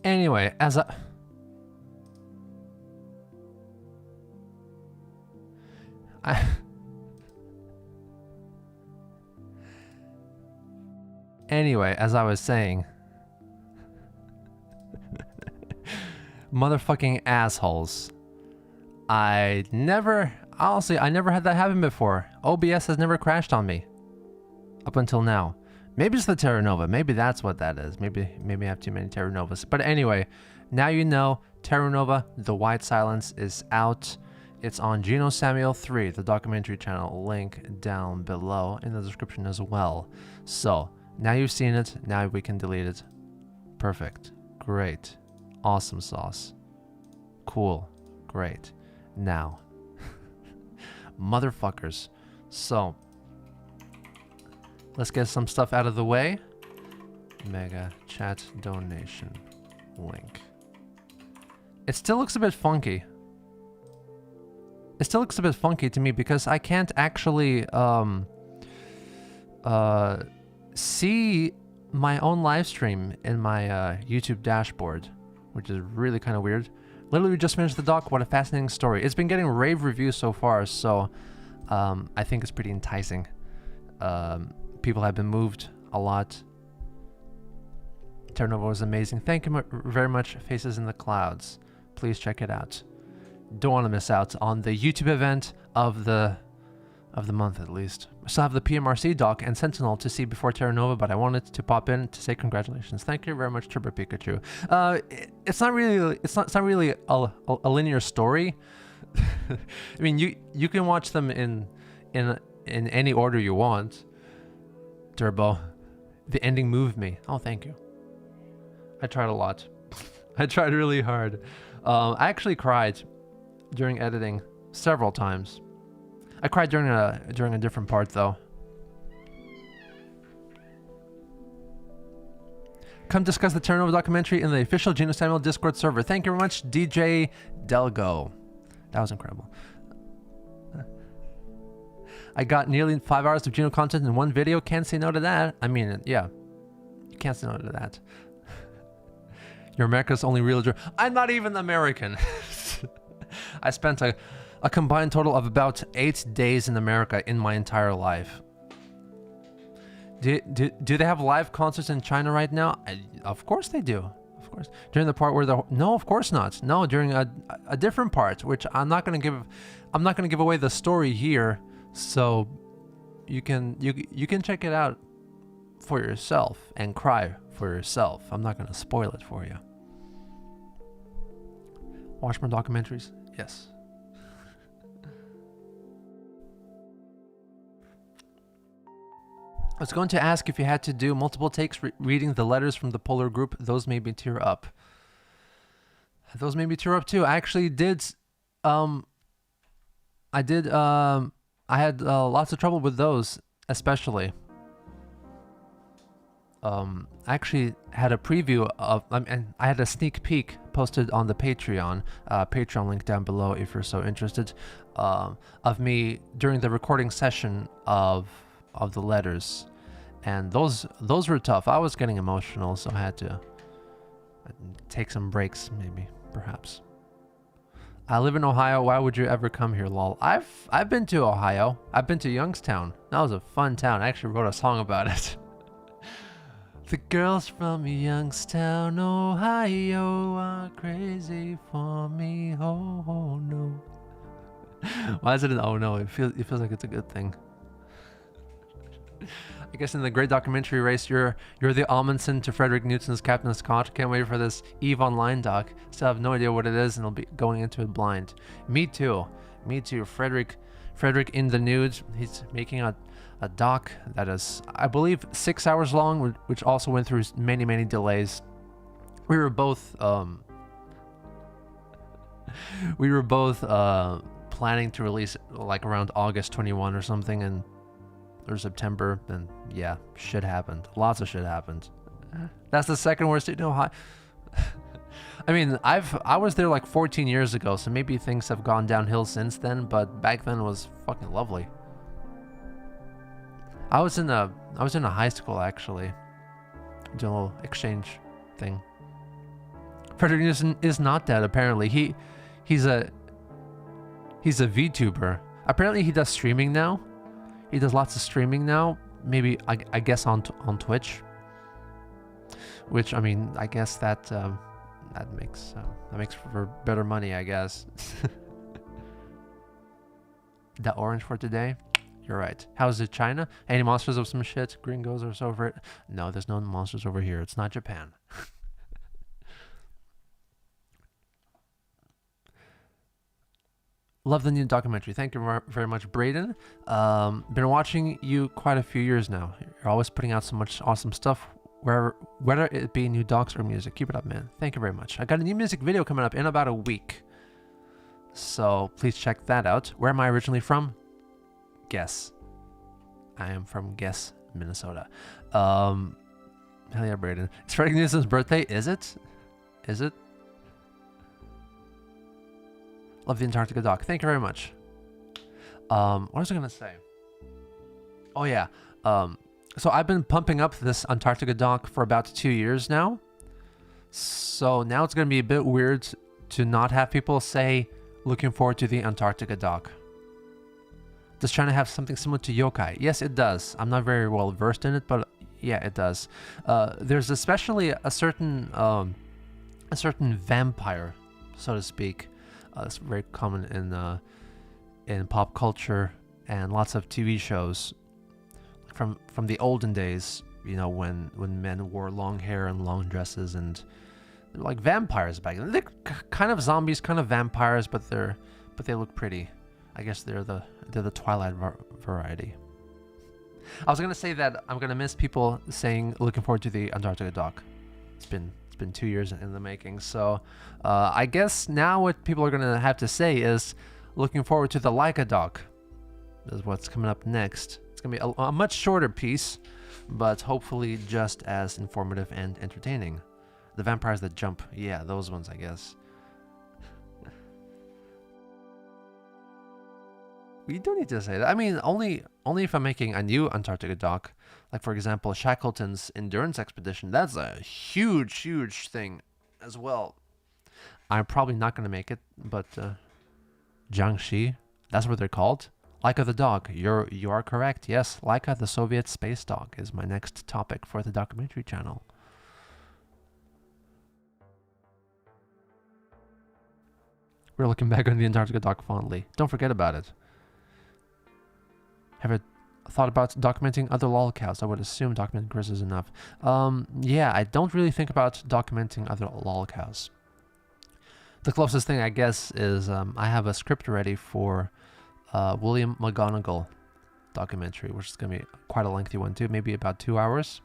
Anyway, as Anyway, as I was saying, motherfucking assholes. Honestly, I never had that happen before. OBS has never crashed on me. Up until now. Maybe it's the Terra Nova. Maybe that's what that is. Maybe I have too many Terra Novas. But anyway, now you know Terra Nova, The White Silence is out. It's on Geno Samuel 3, the documentary channel. Link down below in the description as well. So, now you've seen it. Now we can delete it. Perfect. Great. Awesome sauce. Cool. Great. Now. Motherfuckers. So, let's get some stuff out of the way. Mega chat donation link. It still looks a bit funky. It still looks a bit funky to me because I can't actually see my own live stream in my YouTube dashboard, which is really kind of weird. Literally just finished the doc. What a fascinating story. It's been getting rave reviews so far, so I think it's pretty enticing. People have been moved a lot. Terra Nova was amazing. Thank you very much, Faces in the Clouds. Please check it out. Don't want to miss out on the YouTube event of the month, at least. I still have the PMRC doc and Sentinel to see before Terra Nova, but I wanted to pop in to say congratulations. Thank you very much, Turbo Pikachu. It's not really a linear story. I mean, you can watch them in any order you want. Turbo, the ending moved me. Oh, thank you. I tried a lot. I tried really hard. I actually cried during editing several times. I cried during a different part though. Come discuss the Terra Nova documentary in the official Geno Samuel Discord server. Thank you very much, DJ Delgo. That was incredible. I got nearly 5 hours of Geno content in one video. Can't say no to that. I mean, yeah, you can't say no to that. You're America's only real joy. I'm not even American. I spent a combined total of about 8 days in America in my entire life. Do they have live concerts in China right now? Of course they do. Of course. During the part where no, of course not. No, during a different part, which I'm not gonna give away the story here, so you can check it out for yourself and cry for yourself. I'm not gonna spoil it for you. Watch more documentaries? Yes. I was going to ask if you had to do multiple takes reading the letters from the polar group. Those made me tear up. Those made me tear up too. I actually did. I had lots of trouble with those, especially. I actually had a preview of, and I had a sneak peek posted on the Patreon, Patreon link down below if you're so interested, of me during the recording session of the letters, and those were tough. I was getting emotional, so I had to take some breaks, maybe, perhaps. I live in Ohio. Why would you ever come here, lol? I've been to Ohio. I've been to Youngstown. That was a fun town. I actually wrote a song about it. The girls from Youngstown, Ohio are crazy for me. Oh no. Why is it an oh no? It feels like it's a good thing. I guess in the great documentary race, you're the Amundsen to Frederick Newton's Captain Scott. Can't wait for this EVE Online doc. Still have no idea what it is, and I'll be going into it blind. Me too. Frederick in the nude. He's making a doc that is, I believe, 6 hours long, which also went through many delays. We were both planning to release it like around August 21 or something, and or September, and yeah, shit happened. Lots of shit happened. That's the second worst state in Ohio. I mean, I was there like 14 years ago, so maybe things have gone downhill since then, but back then it was fucking lovely. I was in a high school actually, doing a little exchange thing. Frederick Newson is not dead. Apparently, he's a VTuber. Apparently, he does streaming now. He does lots of streaming now. Maybe I guess on Twitch. Which, I mean, I guess that makes for better money, I guess. The orange for today? You're right. How's it, China? Any monsters of some shit? Gringos or so over it? No, there's no monsters over here. It's not Japan. Love the new documentary. Thank you very much, Braden. Been watching you quite a few years now. You're always putting out so much awesome stuff, whether it be new docs or music. Keep it up, man. Thank you very much. I got a new music video coming up in about a week, so please check that out. Where am I originally from? Guess. I am from Guess, Minnesota. Hell yeah, Braden. It's Frederick Newson's birthday. Is it? Is it? Love the Antarctica doc. Thank you very much. What was I gonna say? Oh yeah. So I've been pumping up this Antarctica doc for about 2 years now. So now it's gonna be a bit weird to not have people say, looking forward to the Antarctica doc. Does China have something similar to yokai? Yes, it does. I'm not very well versed in it, but yeah, it does. There's especially a certain vampire, so to speak. It's very common in pop culture and lots of TV shows from the olden days. You know, when men wore long hair and long dresses, and they're like vampires back then. They're kind of zombies, kind of vampires, but they look pretty. I guess they're the Twilight variety. I was gonna say that I'm gonna miss people saying looking forward to the Antarctica doc. It's been 2 years in the making, so I guess now what people are gonna have to say is looking forward to the Laika doc. Is what's coming up next. It's gonna be a much shorter piece, but hopefully just as informative and entertaining. The vampires that jump, yeah, those ones, I guess. We don't need to say that. I mean, only if I'm making a new Antarctica doc. Like, for example, Shackleton's Endurance Expedition. That's a huge thing as well. I'm probably not going to make it, but Jiangxi, that's what they're called. Laika the dog. You are correct. Yes, Laika the Soviet space dog is my next topic for the documentary channel. We're looking back on the Antarctica doc fondly. Don't forget about it. Ever thought about documenting other lolcows? I would assume documenting Chris is enough. Yeah, I don't really think about documenting other lolcows. The closest thing, I guess, is I have a script ready for William McGonagall documentary, which is going to be quite a lengthy one too, maybe about 2 hours.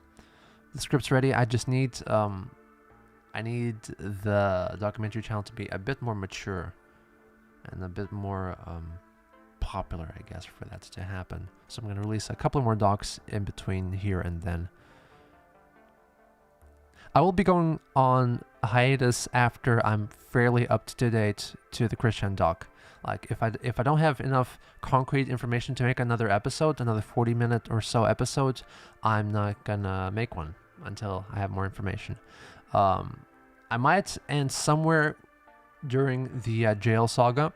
The script's ready. I just need I need the documentary channel to be a bit more mature and a bit more popular, I guess, for that to happen. So I'm going to release a couple more docs in between here and then. I will be going on a hiatus after I'm fairly up to date to the Christian doc. Like, if I don't have enough concrete information to make another episode, another 40-minute or so episode, I'm not gonna make one until I have more information. I might end somewhere during the jail saga,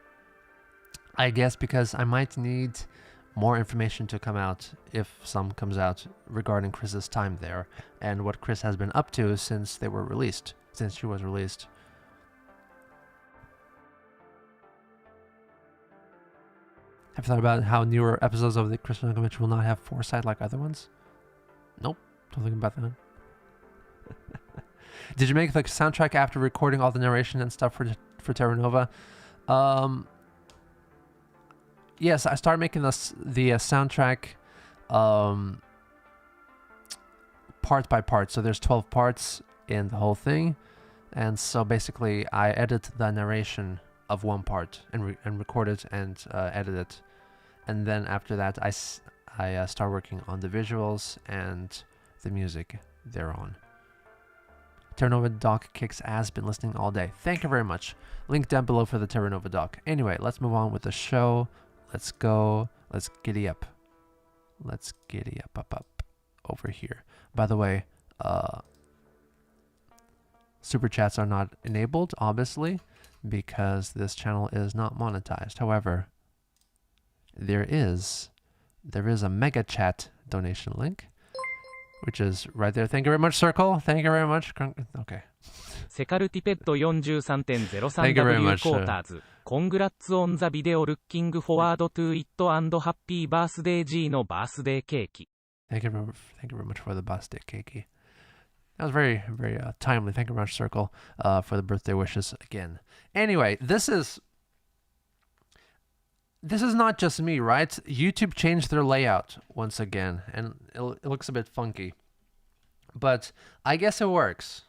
I guess, because I might need more information to come out, if some comes out, regarding Chris's time there and what Chris has been up to since she was released. Have you thought about how newer episodes of the Christian documentary will not have foresight like other ones? Nope, don't think about that. Did you make the soundtrack after recording all the narration and stuff for Terra Nova? Yes, I started making the soundtrack part by part. So there's 12 parts in the whole thing, and so basically I edit the narration of one part and record it and edit it, and then after that I start working on the visuals and the music thereon. Terra Nova doc kicks ass. Been listening all day. Thank you very much. Link down below for the Terra Nova doc. Anyway, let's move on with the show. Let's go. Let's giddy up. Let's giddy up over here. By the way, Super chats are not enabled, obviously, because this channel is not monetized. However, there is a mega chat donation link, which is right there. Thank you very much, Circle. Thank you very much. Okay. セカルティペット Thank you very43.03W much, quarters Congrats on the video looking forward to it and happy birthday G の birthday ケーキ Thank you very much for the birthday cakey. That was very, very timely. Thank you very much, Circle, for the birthday wishes again. Anyway, this is not just me, right? YouTube changed their layout once again, and it looks a bit funky. But I guess it works.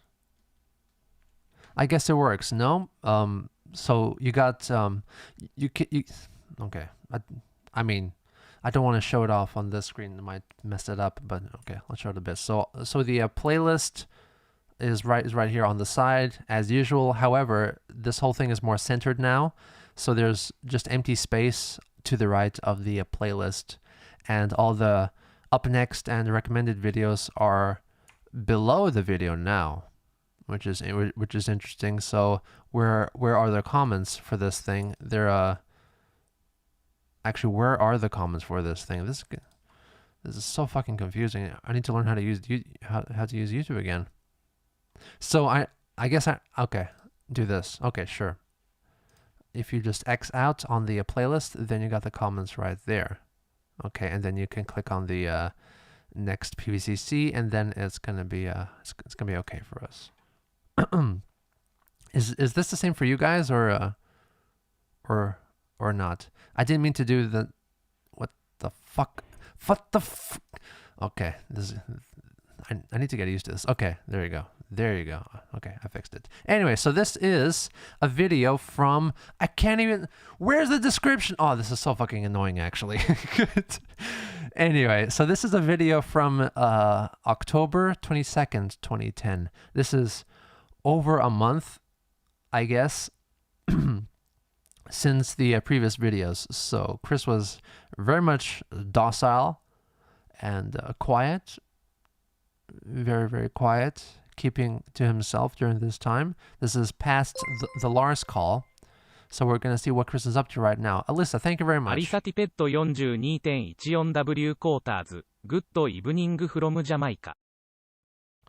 No? So you got okay. I mean, I don't want to show it off on this screen. It might mess it up, but okay, I'll show it a bit. So the playlist is right here on the side as usual. However, this whole thing is more centered now. So there's just empty space to the right of the playlist, and all the up next and recommended videos are below the video now, which is interesting. So where are the comments for this thing? Actually, where are the comments for this thing? This is so fucking confusing. I need to learn how to use YouTube again. So I guess okay, do this. Okay, sure. If you just X out on the playlist, then you got the comments right there. Okay, and then you can click on the next PVCC, and then it's gonna be okay for us. Is this the same for you guys, or not? I didn't mean to do the what the fuck. Okay, I need to get used to this. Okay, there you go. Okay, I fixed it. Anyway, so this is a video from, I can't even, where's the description? Oh, this is so fucking annoying, actually. Anyway, so this is a video from October 22nd, 2010. This is over a month, I guess, since the previous videos. So Chris was very much docile and quiet, very, very quiet, keeping to himself during this time. This is past the Lars call, so we're going to see what Chris is up to right now. Alyssa, thank you very much. アリサティペット 42.14W quarters Good evening from Jamaica.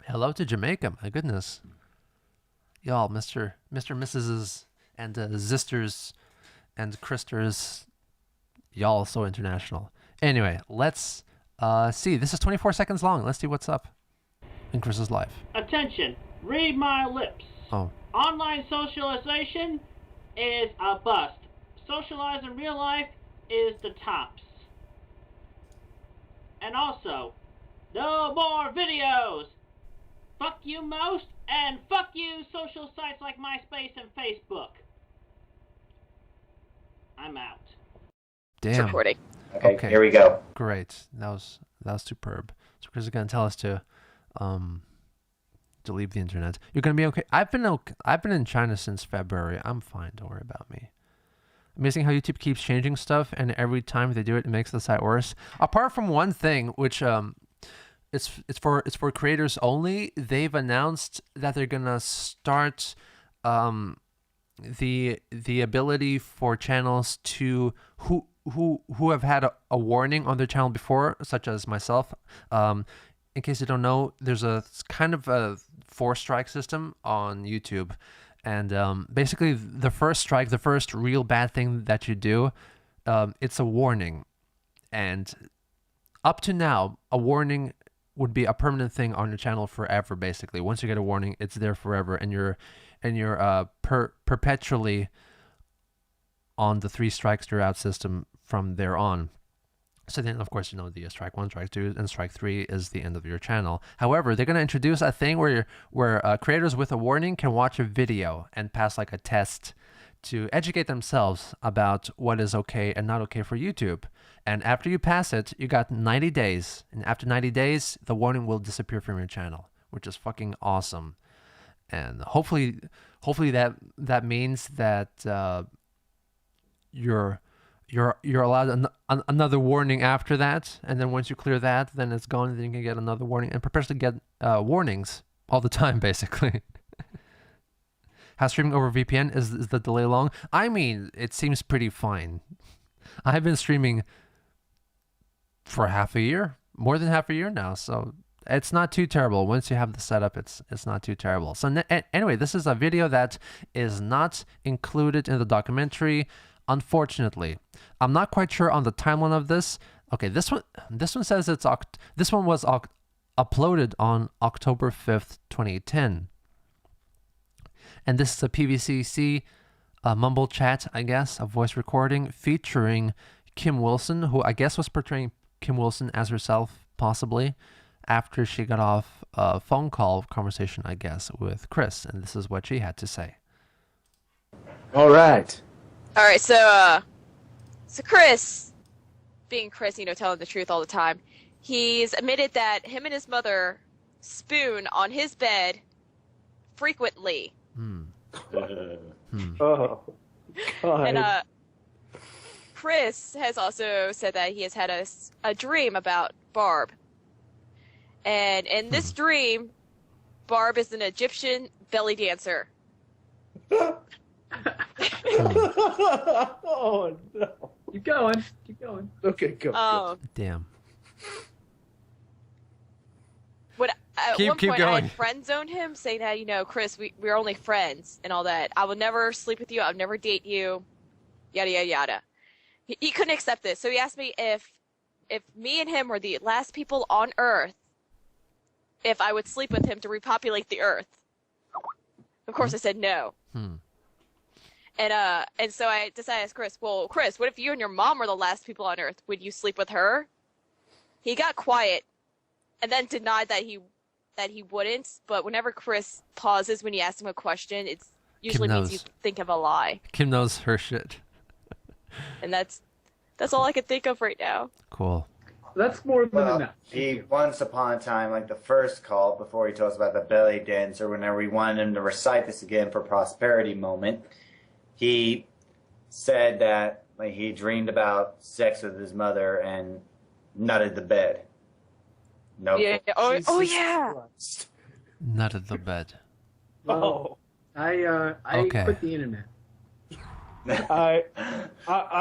Hello to Jamaica, my goodness. Y'all, Mr. Mrs. and Zisters and Christers, y'all so international. Anyway, let's see. This is 24 seconds long. Let's see what's up in Chris's life. Attention, read my lips. Oh. Online socialization is a bust. Socialize in real life is the tops. And also, no more videos. Fuck you most, and fuck you social sites like MySpace and Facebook. I'm out. Damn. Recording. Okay, here we go. Great. That was superb. So Chris is gonna tell us to leave the internet. You're gonna be okay. I've been in China since February. I'm fine. Don't worry about me. Amazing how YouTube keeps changing stuff, and every time they do it, it makes the site worse. Apart from one thing, which it's for creators only. They've announced that they're gonna start the ability for channels to who have had a warning on their channel before, such as myself. In case you don't know, there's a kind of a 4-strike system on YouTube. And basically, the first strike, the first real bad thing that you do, it's a warning. And up to now, a warning would be a permanent thing on your channel forever, basically. Once you get a warning, it's there forever, and you're perpetually on the 3 strikes you're out system from there on. So then, of course, the strike 1, strike 2, and strike 3 is the end of your channel. However, they're going to introduce a thing where creators with a warning can watch a video and pass like a test to educate themselves about what is okay and not okay for YouTube. And after you pass it, you got 90 days. And after 90 days, the warning will disappear from your channel, which is fucking awesome. And hopefully that means that you're allowed another warning after that, and then once you clear that, then it's gone, and then you can get another warning, and perpetually get warnings all the time, basically. How streaming over VPN is the delay long? I mean, it seems pretty fine. I've been streaming for half a year, more than half a year now, so it's not too terrible. Once you have the setup, it's not too terrible. So anyway, this is a video that is not included in the documentary, unfortunately. I'm not quite sure on the timeline of this. Okay, this one says this one was uploaded on October 5th, 2010. And this is a PVCC mumble chat, I guess, a voice recording featuring Kim Wilson, who I guess was portraying Kim Wilson as herself, possibly, after she got off a phone call conversation, I guess, with Chris. And this is what she had to say. All right. So Chris, being Chris, telling the truth all the time, he's admitted that him and his mother spoon on his bed frequently. Oh, God. And Chris has also said that he has had a dream about Barb. And in this dream, Barb is an Egyptian belly dancer. Oh, no. Keep going. Okay, go. Damn. At Keep one point, I going. had friend zoned him, saying that, Chris, we're only friends and all that. I will never sleep with you. I'll never date you. Yada, yada, yada. He couldn't accept this. So he asked me if me and him were the last people on Earth, if I would sleep with him to repopulate the Earth. Of course, I said no. And so I decided to ask Chris, well, Chris, what if you and your mom were the last people on Earth? Would you sleep with her? He got quiet and then denied that he wouldn't. But whenever Chris pauses when you ask him a question, it usually means you think of a lie. Kim knows her shit. And that's all I can think of right now. Cool. That's more than enough. He once upon a time, like the first call before he told us about the belly dance, or whenever we wanted him to recite this again for prosperity moment, he said that he dreamed about sex with his mother and nutted the bed. No. Yeah. Oh yeah. Christ. Nutted the bed. Oh. I Okay. quit the internet. I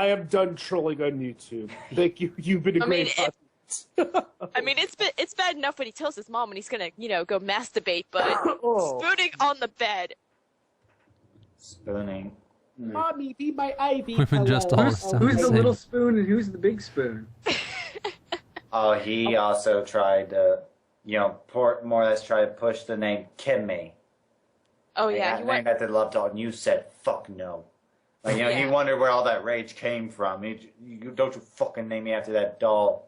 am done trolling on YouTube. Thank you. You've been a great audience. I mean, it's bad enough when he tells his mom when he's gonna, go masturbate, but Oh. spooning on the bed. Spooning. Mommy, be my Ivy. We've been just all Who's sound the same. little spoon and who's the big spoon? Oh, he also tried to, more or less try to push the name Kimmy. Oh yeah, That name that they loved on. You said fuck no. He wondered where all that rage came from. Don't you fucking name me after that doll.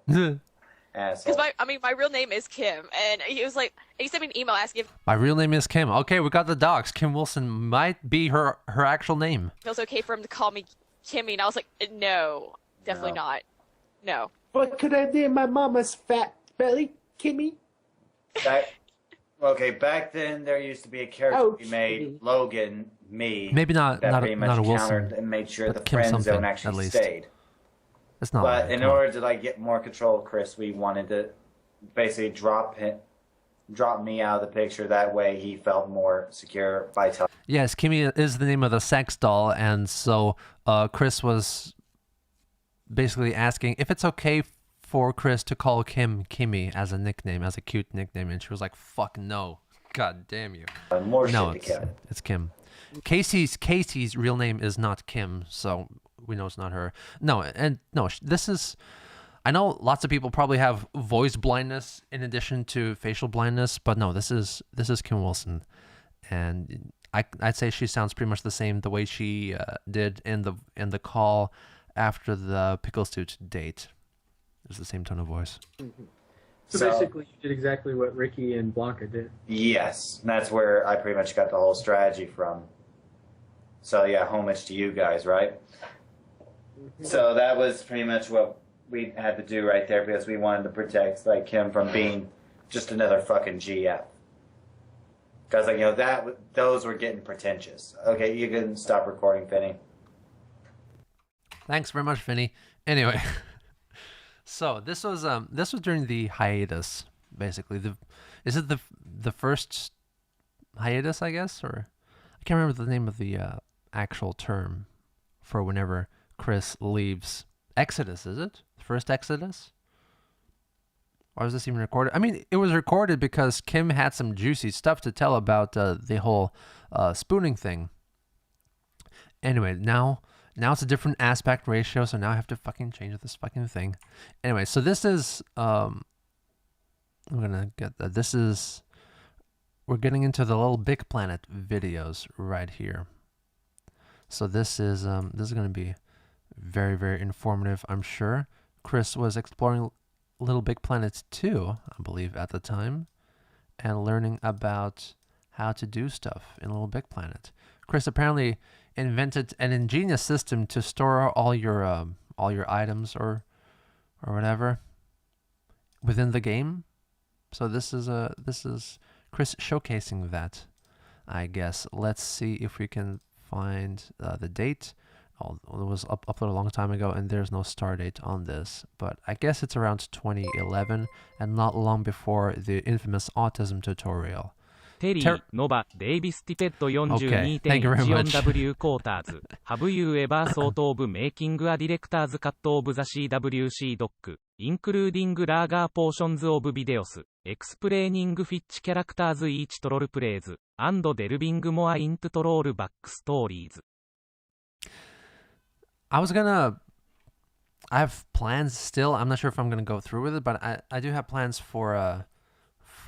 Asshole. because my real name is Kim, and he sent me an email asking if My real name is Kim. Okay, we got the docs. Kim Wilson might be her actual name. it was okay for him to call me Kimmy, and I was like, no, definitely No. not. No. What could I name my mama's fat belly? Kimmy? Back then there used to be a character we made, Logan, me. Maybe not that pretty much a Wilson. countered and made sure but the Kim friend something, zone at actually least. stayed. It's not. But right, in come on. order to get more control of Chris, we wanted to basically drop me out of the picture. That way he felt more secure by telling. Yes, Kimmy is the name of the sex doll, and so Chris was basically asking if it's okay for Chris to call Kim Kimmy as a nickname, as a cute nickname, and she was like, "Fuck no, god damn you." More No, shit to Kim. it's Kim. Casey's real name is not Kim, so we know it's not her. No, this is. I know lots of people probably have voice blindness in addition to facial blindness, but no, this is Kim Wilson, and I'd say she sounds pretty much the same the way she did in the call after the Pickle Suit date. It's the same tone of voice. So basically, you did exactly what Ricky and Blanca did. Yes, and that's where I pretty much got the whole strategy from. So yeah, homage to you guys, right? So that was pretty much what we had to do right there because we wanted to protect him from being just another fucking GF. Because those were getting pretentious. Okay, you can stop recording, Finny. Thanks very much, Finny. Anyway, so this was during the hiatus, basically. Is it the first hiatus, I guess, or I can't remember the name of the actual term for whenever Chris leaves. Exodus, is it? First Exodus? Or was this even recorded? I mean, it was recorded because Kim had some juicy stuff to tell about the whole spooning thing. Anyway, now it's a different aspect ratio, so now I have to fucking change this fucking thing. Anyway, so this is I'm gonna get that. We're getting into the Little Big Planet videos right here. So this is gonna be very, very informative, I'm sure. Chris was exploring Little Big Planet 2, I believe, at the time, and learning about how to do stuff in Little Big Planet. Chris apparently invented an ingenious system to store all your items or whatever within the game. So this is Chris showcasing that, I guess. Let's see if we can find the date. Oh, it was uploaded a long time ago, and there's no start date on this, but I guess it's around 2011 and not long before the infamous autism tutorial. テリー、ノバ、デイビス・ティペット 42.14W クォーターズ Have you ever thought of making a director's cut of the CWC doc, including larger portions of videos, explaining which characters each troll plays, and delving more into troll backstories? I have plans still. I'm not sure if I'm gonna go through with it, but I do have plans for a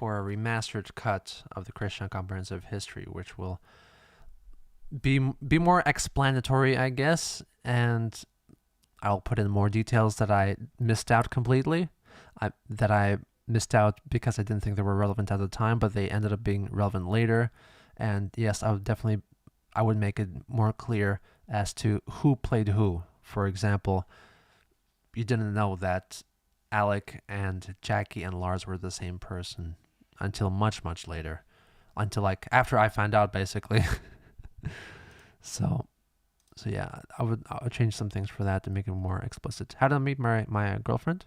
remastered cut of the Christian Comprehensive History, which will be more explanatory, I guess, and I'll put in more details that I missed out completely. That I missed out because I didn't think they were relevant at the time, but they ended up being relevant later. And yes, I would make it more clear as to who played who. For example, you didn't know that Alec and Jackie and Lars were the same person until much, much later. Until like after I found out, basically. So yeah, I would change some things for that to make it more explicit. How did I meet my girlfriend?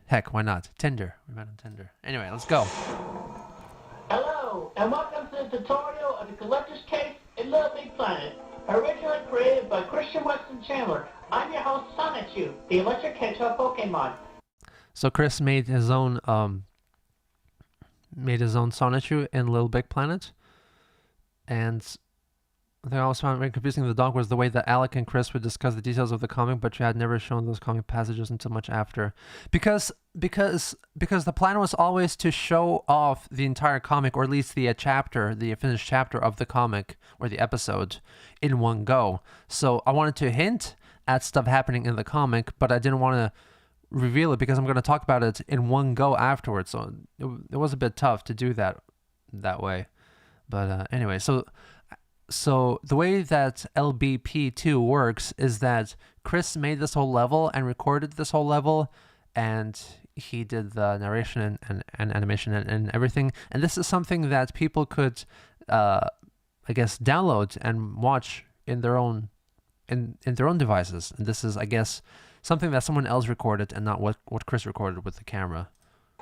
Heck, why not? Tinder. We met on Tinder. Anyway, let's go. Hello, and welcome to the tutorial of the Collector's Case in Little Big Planet, originally created by Christian Weston Chandler. I'm your host, Sonichu, the Electric Hedgehog Pokemon. So Chris made his own Sonichu in Little Big Planet, and the thing I always found very confusing in the dog was the way that Alec and Chris would discuss the details of the comic, but you had never shown those comic passages until much after, because the plan was always to show off the entire comic, or at least the finished chapter of the comic or the episode in one go. So I wanted to hint at stuff happening in the comic, but I didn't want to reveal it because I'm going to talk about it in one go afterwards. So it was a bit tough to do that way. But anyway, so the way that LBP2 works is that Chris made this whole level and recorded this whole level, and he did the narration and animation and everything. And this is something that people could, I guess, download and watch in their own devices. And this is, I guess, something that someone else recorded and not what Chris recorded with the camera.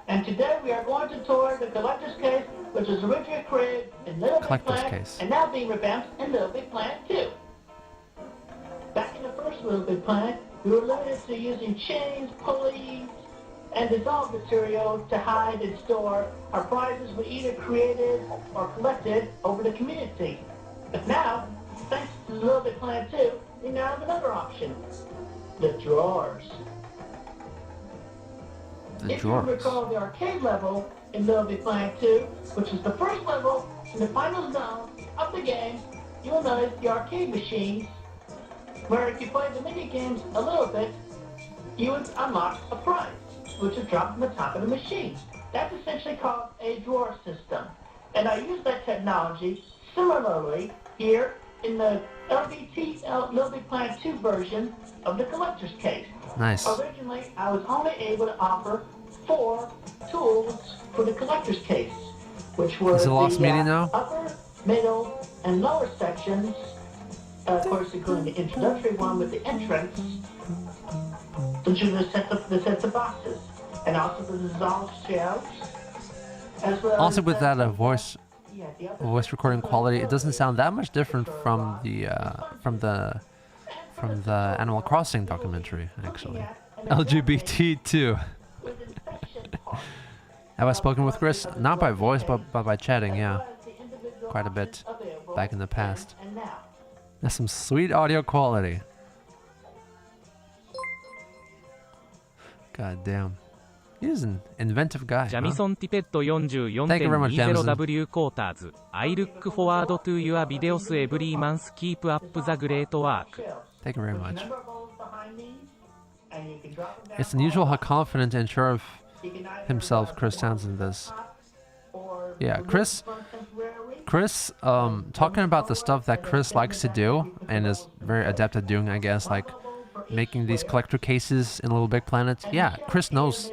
And today we are going to tour the Collector's Case, which was originally created in Little Big Planet and now being revamped in Little Big Planet 2. Back in the first Little Big Planet, we were limited to using chains, pulleys, and dissolved material to hide and store our prizes we either created or collected over the community. But now, thanks to Little Big Planet 2, we now have another option: the drawers. If you recall the arcade level in Little Big Planet 2, which is the first level in the final zone of the game, you will notice the arcade machines, where if you play the mini games a little bit, you would unlock a prize, which is dropped from the top of the machine. That's essentially called a drawer system. And I use that technology similarly here in the Little Big Planet 2 version of the Collector's Case. Nice. Originally, I was only able to offer 4 tools for the Collector's Case, which were the upper, middle, and lower sections. Of course, including the introductory one with the entrance, which is the sets of boxes, and also the dissolved shells, Also, with that voice recording quality, it doesn't sound that much different from the Animal Crossing documentary, actually. LGBT too. Have I spoken with Chris? Not by voice, but by chatting, yeah. Quite a bit back in the past. That's some sweet audio quality. God damn. He's an inventive guy. Huh? Jamison Tippett Thank you very much, Jamison. 44.20W Quarters. I look forward to your videos every month. Keep up the great work. Thank you very much. It's unusual how confident and sure of himself Chris sounds in this. Yeah, Chris, talking about the stuff that Chris likes to do and is very adept at doing, I guess, like making these collector cases in Little Big Planet. Yeah, Chris knows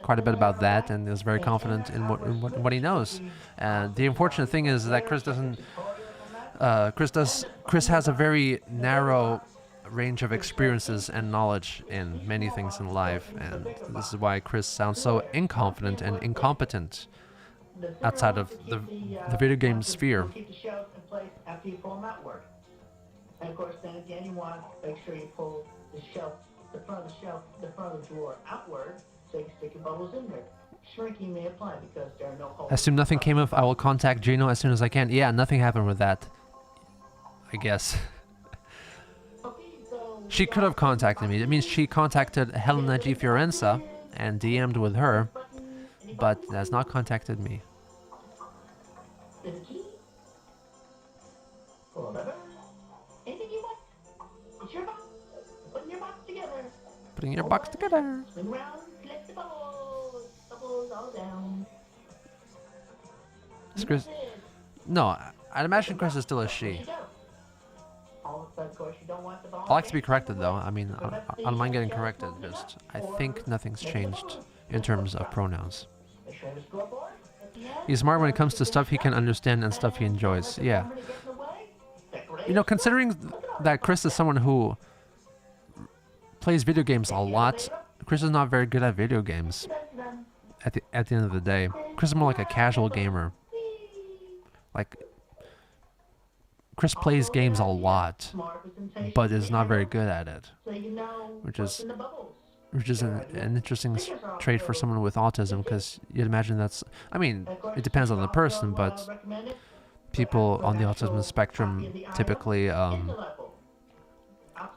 quite a bit about that and is very confident in what he knows. And the unfortunate thing is that Chris doesn't. Chris has a very narrow range of experiences and knowledge in many things in life, and this is why Chris sounds so inconfident and incompetent outside of the video game sphere. And of course, then again, you want to make sure you pull the front of the drawer outward so you can stick your bubbles in there. Shrinking may apply because there are no holes. Assume nothing came of. I will contact Gino as soon as I can. Yeah, nothing happened with that, I guess. She could have contacted me. It means she contacted Helena G. Fiorenza and DM'd with her, but has not contacted me. Anything you want? It's your box. Putting your box together. Putting your box together. Swing around, collect the bubbles. Bubbles all down. Is Chris? No, I'd imagine Chris is still a she. I like to be corrected though. I mean, I don't mind getting corrected. Just, I think nothing's changed in terms of pronouns. He's smart when it comes to stuff he can understand and stuff he enjoys. Yeah. You know, considering that Chris is someone who plays video games a lot, Chris is not very good at video games. At the end of the day, Chris is more like a casual gamer. Like, Chris plays games a lot, but is not very good at it, which is an interesting trait for someone with autism, because you'd imagine that's, I mean, it depends on the person, but people on the autism spectrum typically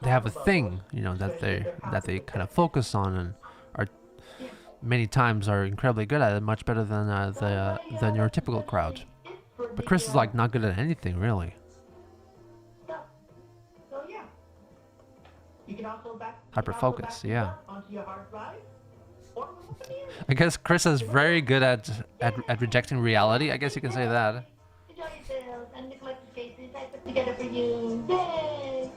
they have a thing, you know, that they kind of focus on and are many times are incredibly good at it, much better than the neurotypical crowd. But Chris is like not good at anything really. Hyperfocus, yeah. I guess Chris is very good at rejecting reality. I guess you can say that. Enjoy yourselves and the collector's cases I put together for you. Yay!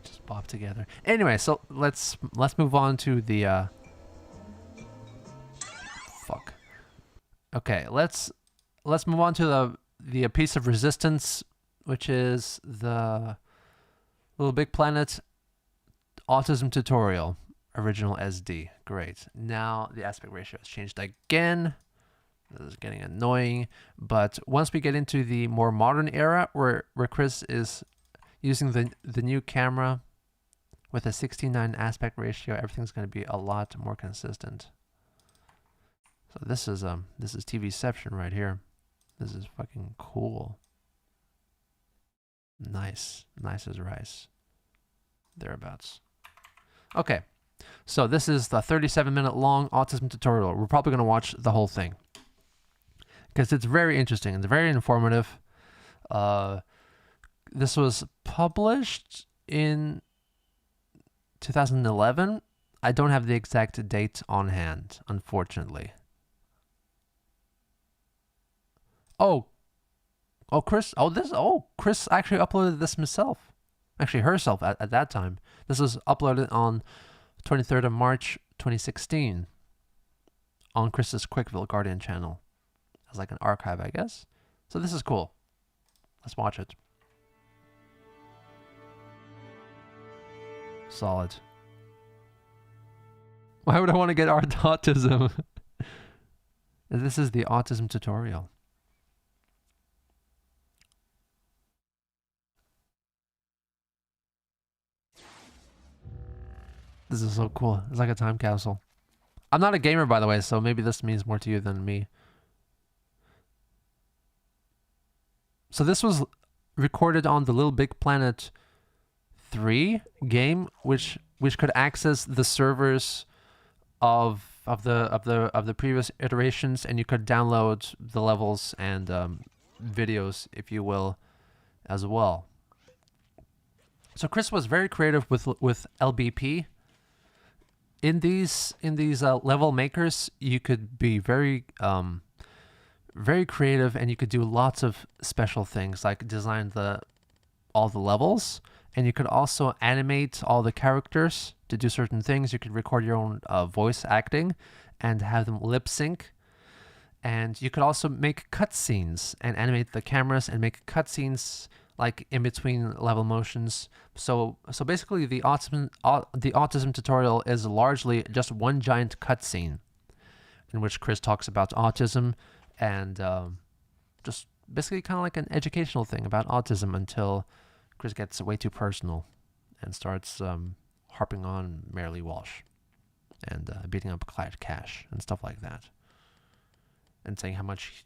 Just bob together. Anyway, so let's move on to the fuck. Okay, let's move on to the piece of resistance, which is the Little Big Planet Autism tutorial, original SD. Great. Now the aspect ratio has changed again. This is getting annoying. But once we get into the more modern era, where Chris is using the new camera with a 16:9 aspect ratio, everything's going to be a lot more consistent. So this is TVception right here. This is fucking cool. Nice as rice. Thereabouts. Okay, so this is the 37-minute long autism tutorial. We're probably going to watch the whole thing because it's very interesting and very informative. This was published in 2011. I don't have the exact date on hand, unfortunately. Chris actually uploaded this himself. Actually, herself at that time. This was uploaded on 23rd of March, 2016 on Chris's Quickville Guardian channel. As like an archive, I guess. So this is cool. Let's watch it. Solid. Why would I want to get autism? This is the autism tutorial. This is so cool. It's like a time capsule. I'm not a gamer, by the way, so maybe this means more to you than me. So this was recorded on the Little Big Planet 3 game, which could access the servers of the previous iterations, and you could download the levels and videos, if you will, as well. So Chris was very creative with LBP. In these level makers, you could be very creative, and you could do lots of special things, like design all the levels, and you could also animate all the characters to do certain things. You could record your own voice acting and have them lip sync, and you could also make cutscenes and animate the cameras and make cutscenes like in between level motions. So basically, the autism tutorial is largely just one giant cutscene in which Chris talks about autism and just basically kind of like an educational thing about autism until Chris gets way too personal and starts harping on Marilee Walsh and beating up Clyde Cash and stuff like that, and saying how much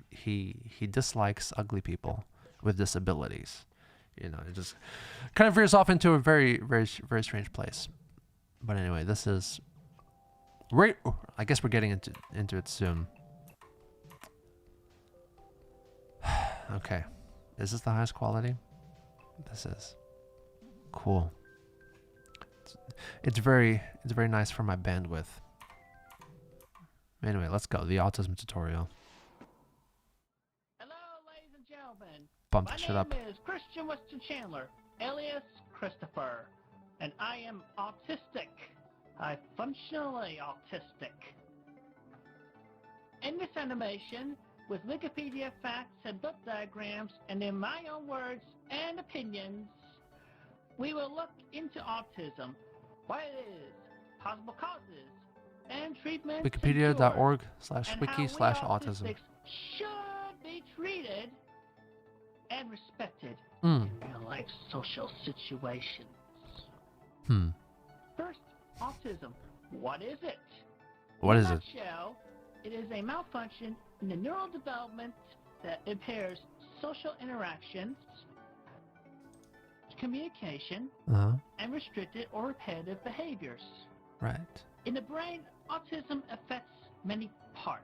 he dislikes ugly people with disabilities. You know, it just kind of veers off into a very, very, very strange place. But anyway, this is I guess we're getting into it soon. Okay, is this the highest quality? This is cool. It's very nice for my bandwidth. Anyway, let's go. The autism tutorial. Hello, ladies and gentlemen. Bump that shit up. My name is Christian Weston Chandler, alias Christopher, and I am autistic. I'm functionally autistic. In this animation, with Wikipedia facts and book diagrams, and in my own words and opinions, we will look into autism, what it is, possible causes, and treatments, Wikipedia.org/wiki/autism. Should be treated and respected Mm. in real-life social situations. First, autism. What is it? What In is a it? nutshell, it is a malfunction in the neural development that impairs social interactions, communication, and restricted or repetitive behaviors. Right. In the brain, autism affects many parts.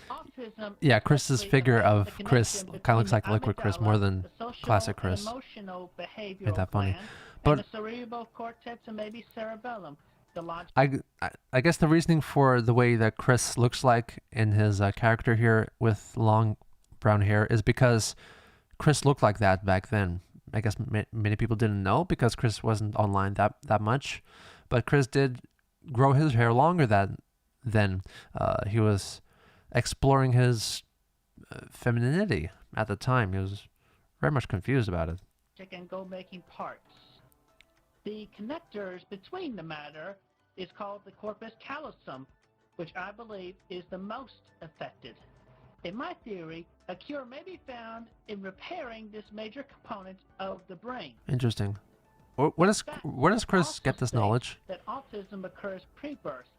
Autism Yeah, Chris's especially figure affects of the Chris connection kind of looks between like the Liquid Chris amygdala, more than the social classic and Chris. emotional behavioral Made that funny. gland, But and the cerebral cortex and maybe cerebellum. The I guess the reasoning for the way that Chris looks like in his character here with long brown hair is because Chris looked like that back then. I guess many people didn't know because Chris wasn't online that much, but Chris did grow his hair longer then. He was exploring his femininity at the time. He was very much confused about it. and go-making parts. The connectors between the matter is called the corpus callosum, which I believe is the most affected. In my theory, a cure may be found in repairing this major component of the brain. Interesting. Where does Chris get this knowledge? That autism occurs pre-birth,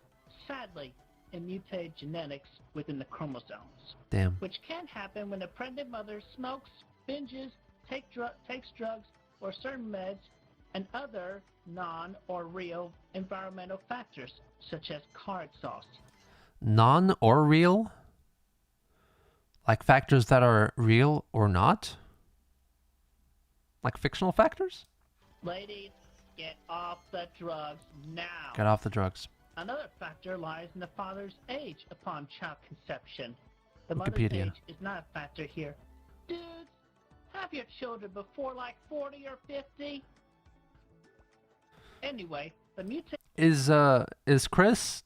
sadly, in mutated genetics within the chromosomes. Damn. Which can happen when a pregnant mother smokes, binges, takes drugs or certain meds, and other non or real environmental factors, such as car exhaust. Non or real? Like factors that are real or not? Like fictional factors? Ladies, get off the drugs now. Get off the drugs. Another factor lies in the father's age upon child conception. The Wikipedia. mother's age is not a factor here. Dudes, have your children before like 40 or 50. Anyway, the mutation is Chris,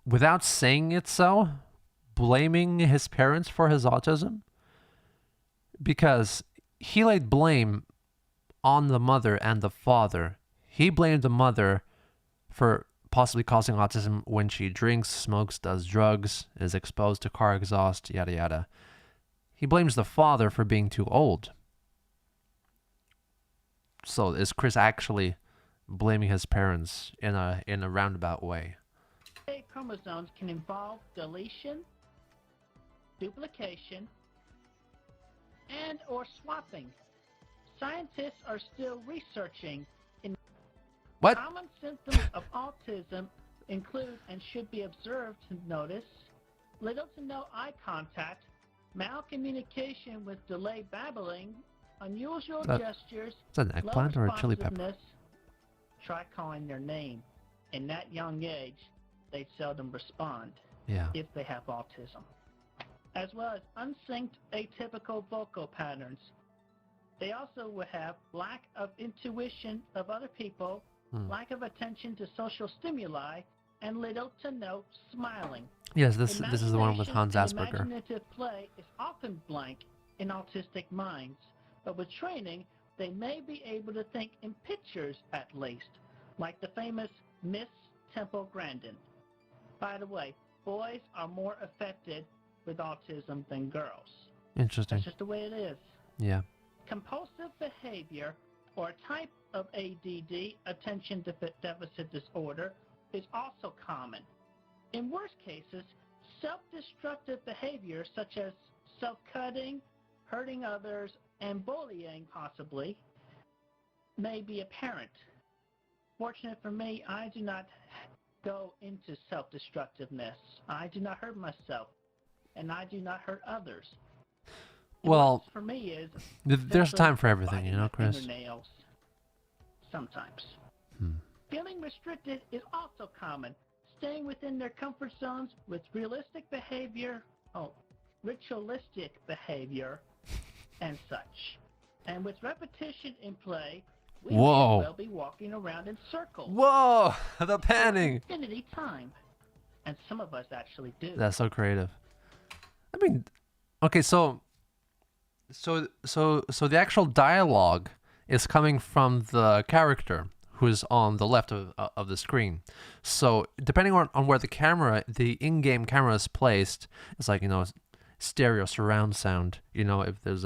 without saying it so, blaming his parents for his autism? Because he laid blame on the mother and the father. he blamed the mother for possibly causing autism when she drinks, smokes, does drugs, is exposed to car exhaust, yada yada. He blames the father for being too old. So is Chris actually blaming his parents in a roundabout way? Chromosomes can involve deletion, duplication, and or swapping. Scientists are still researching. What? Common symptoms of autism include and should be observed to notice little to no eye contact, malcommunication with delayed babbling, unusual gestures, is that an eggplant low or a chili pepper? responsiveness. Try calling their name. In that young age, they seldom respond if they have autism. As well as unsynced atypical vocal patterns. They also will have lack of intuition of other people, lack of attention to social stimuli, and little to no smiling. Yes, this is the one with Hans Asperger. Imaginative play is often blank in autistic minds, but with training, they may be able to think in pictures at least, like the famous Miss Temple Grandin. By the way, boys are more affected with autism than girls. Interesting. That's just the way it is. Yeah. Compulsive behavior, or a type of ADD, attention deficit disorder, is also common. In worst cases, self-destructive behavior such as self-cutting, hurting others, and bullying possibly may be apparent. Fortunate for me, I do not go into self-destructiveness. I do not hurt myself, and I do not hurt others. Well, for me is there's time for everything, you know, Chris. Fingernails, sometimes. Feeling restricted is also common. Staying within their comfort zones with ritualistic behavior, and such. And with repetition in play, we may well be walking around in circles. Whoa! The panning! Infinity time. And some of us actually do. That's so creative. I mean, okay, so the actual dialogue is coming from the character who's on the left of the screen. So depending on where the in-game camera is placed, it's like, you know, stereo surround sound. You know, if there's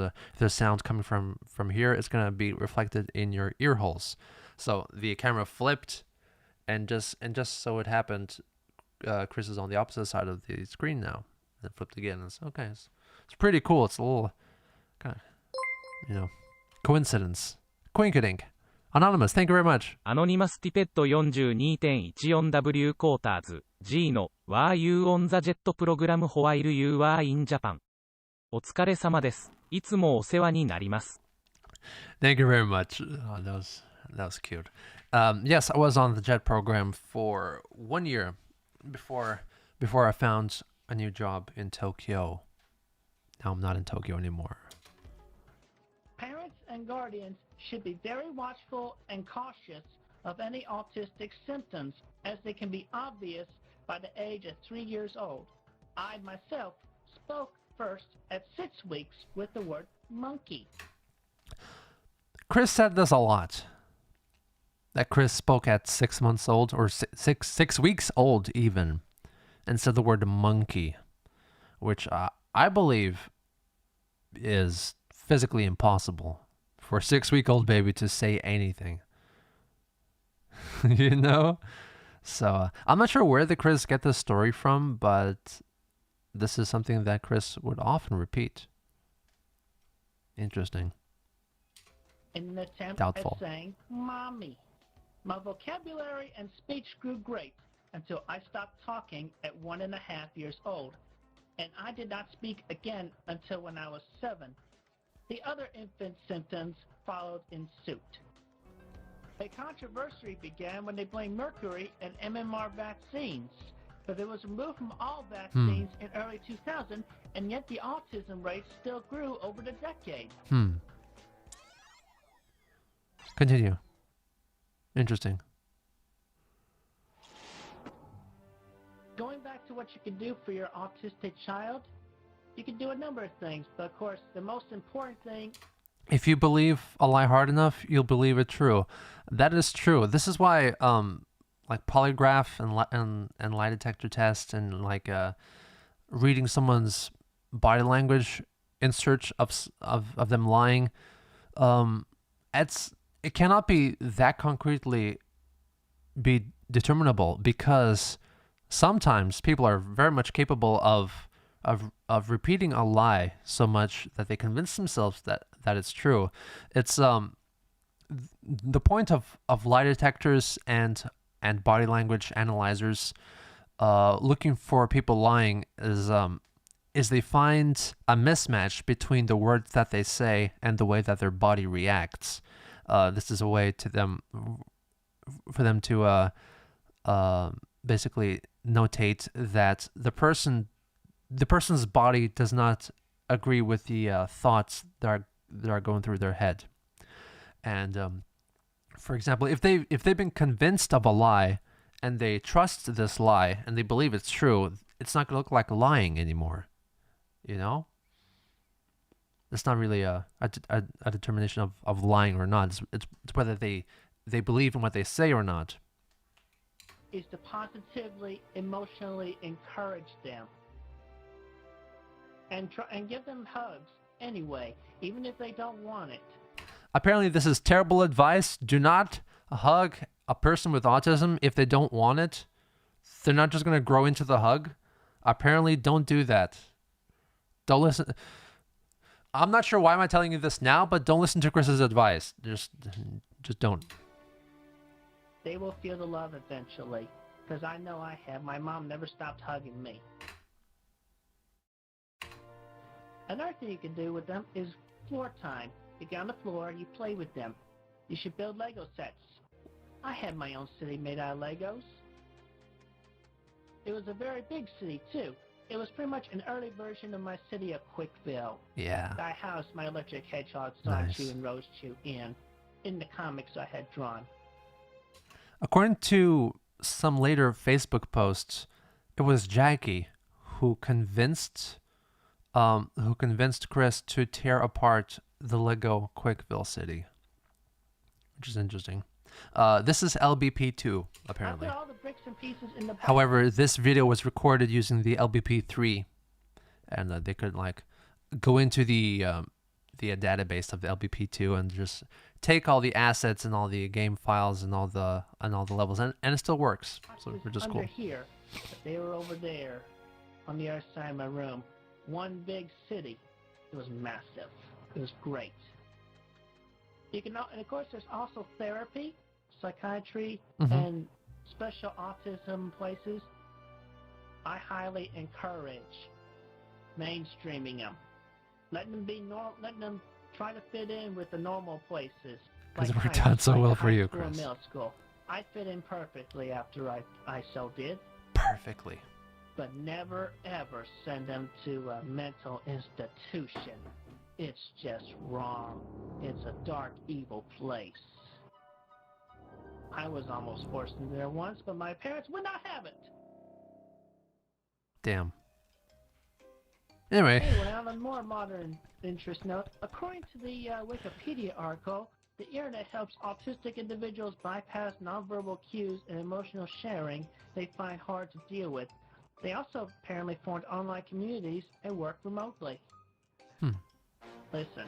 sound coming from here, it's gonna be reflected in your ear holes. So the camera flipped, and just so it happened, Chris is on the opposite side of the screen now. And it flipped again. It's okay. It's pretty cool. It's a little kind of, you know, coincidence. Quinkadink. Anonymous, thank you very much. アノニマスティペット 42.14W クォーターズ G の Were you on the jet program while you were in Japan? お疲れ様です。いつもお世話になります。 Thank you very much. Oh, that was cute. Yes, I was on the jet program for 1 year before I found a new job in Tokyo. Now I'm not in Tokyo anymore. Parents and guardians should be very watchful and cautious of any autistic symptoms, as they can be obvious by the age of 3 years old. I myself spoke first at 6 weeks with the word monkey. Chris said this a lot. That Chris spoke at 6 months old, or 6 weeks old even, and said the word monkey, which I believe is physically impossible for a 6-week-old baby to say anything. You know? So I'm not sure where the Chris get this story from, but this is something that Chris would often repeat. Interesting. In an attempt Doubtful. at saying mommy. My vocabulary and speech grew great until I stopped talking at 1.5 years old, and I did not speak again until when I was 7. The other infant symptoms followed in suit. A controversy began when they blamed mercury and MMR vaccines, but it was removed from all vaccines in early 2000, and yet the autism rate still grew over the decade. Continue. Interesting. Going back to what you can do for your autistic child, you can do a number of things, but of course the most important thing If you believe a lie hard enough, you'll believe it true. That is true. This is why like polygraph and lie detector tests and like reading someone's body language in search of them lying, it cannot be that concretely be determinable, because sometimes people are very much capable of repeating a lie so much that they convince themselves that it's true. It's the point of lie detectors and body language analyzers looking for people lying is they find a mismatch between the words that they say and the way that their body reacts. This is a way for them to basically notate that the person's body does not agree with the thoughts that are going through their head. And for example, if they've been convinced of a lie and they trust this lie and they believe it's true, it's not going to look like lying anymore. You know, it's not really a determination of lying or not. It's whether they believe in what they say or not. Is to positively, emotionally encourage them and give them hugs anyway, even if they don't want it. Apparently, this is terrible advice. Do not hug a person with autism if they don't want it. They're not just going to grow into the hug. Apparently, don't do that. Don't listen. I'm not sure why am I telling you this now, but don't listen to Chris's advice. Just don't. They will feel the love eventually, because I know I have. My mom never stopped hugging me. Another thing you can do with them is floor time. You get on the floor, you play with them. You should build Lego sets. I had my own city made out of Legos. It was a very big city, too. It was pretty much an early version of my city of Quickville. Yeah. I housed my electric hedgehog, Nice. Sawchew, and Rosechew in the comics I had drawn. According to some later Facebook posts, it was Jackie who convinced Chris to tear apart the Lego Quickville city, which is interesting. This is LBP2 apparently. I put all the bricks and pieces in the box. However, this video was recorded using the LBP3, and they could like go into the database of the LBP2 and just take all the assets and all the game files and all the levels, and it still works. So which is cool. Under here, but they were over there on the other side of my room. One big city. It was massive. It was great. You can, and of course, there's also therapy, psychiatry, and special autism places. I highly encourage mainstreaming them, letting them try to fit in with the normal places. Because it worked out so well for you, Chris. Middle school. I fit in perfectly after I so did. Perfectly. But never ever send them to a mental institution. It's just wrong. It's a dark, evil place. I was almost forced into there once, but my parents would not have it. Damn. Anyway, on a more modern interest note, according to the Wikipedia article, the internet helps autistic individuals bypass nonverbal cues and emotional sharing they find hard to deal with. They also apparently formed online communities and work remotely. Listen,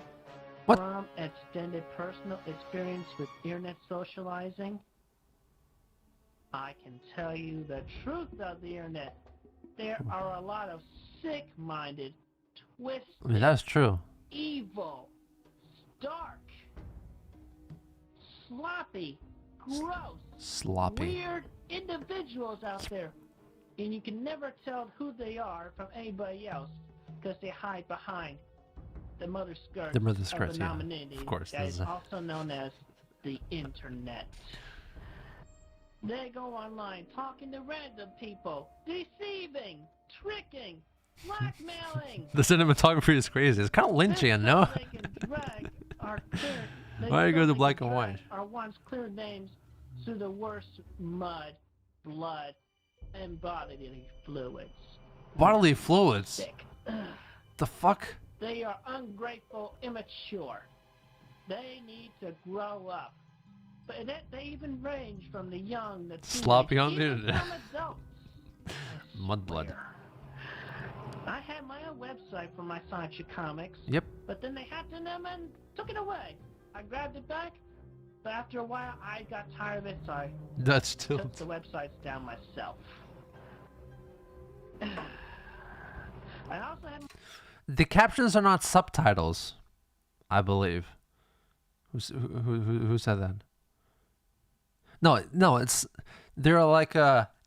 what? From extended personal experience with internet socializing, I can tell you the truth of the internet. There are a lot of sick-minded, twisted, I mean, that's true. evil, dark, sloppy, gross, weird individuals out there. And you can never tell who they are from anybody else because they hide behind the mother skirt of the anonymity of course. that is also known as the internet. They go online talking to random people, deceiving, tricking, blackmailing. The cinematography is crazy. It's kind of Lynchian, no? They can drag our clear, Why do you go to black and white? Our once clear names through the worst mud, blood, and bodily fluids. Bodily fluids? Sick. The fuck? They are ungrateful, immature. They need to grow up. But they even range from the young, the sloppy on the even internet. some adults. Mudblood. I had my own website for my science comics. Yep. But then they hacked in them and took it away. I grabbed it back, but after a while I got tired of it, so I took the websites down myself. I also had... The captions are not subtitles, I believe. Who said that? No, they're like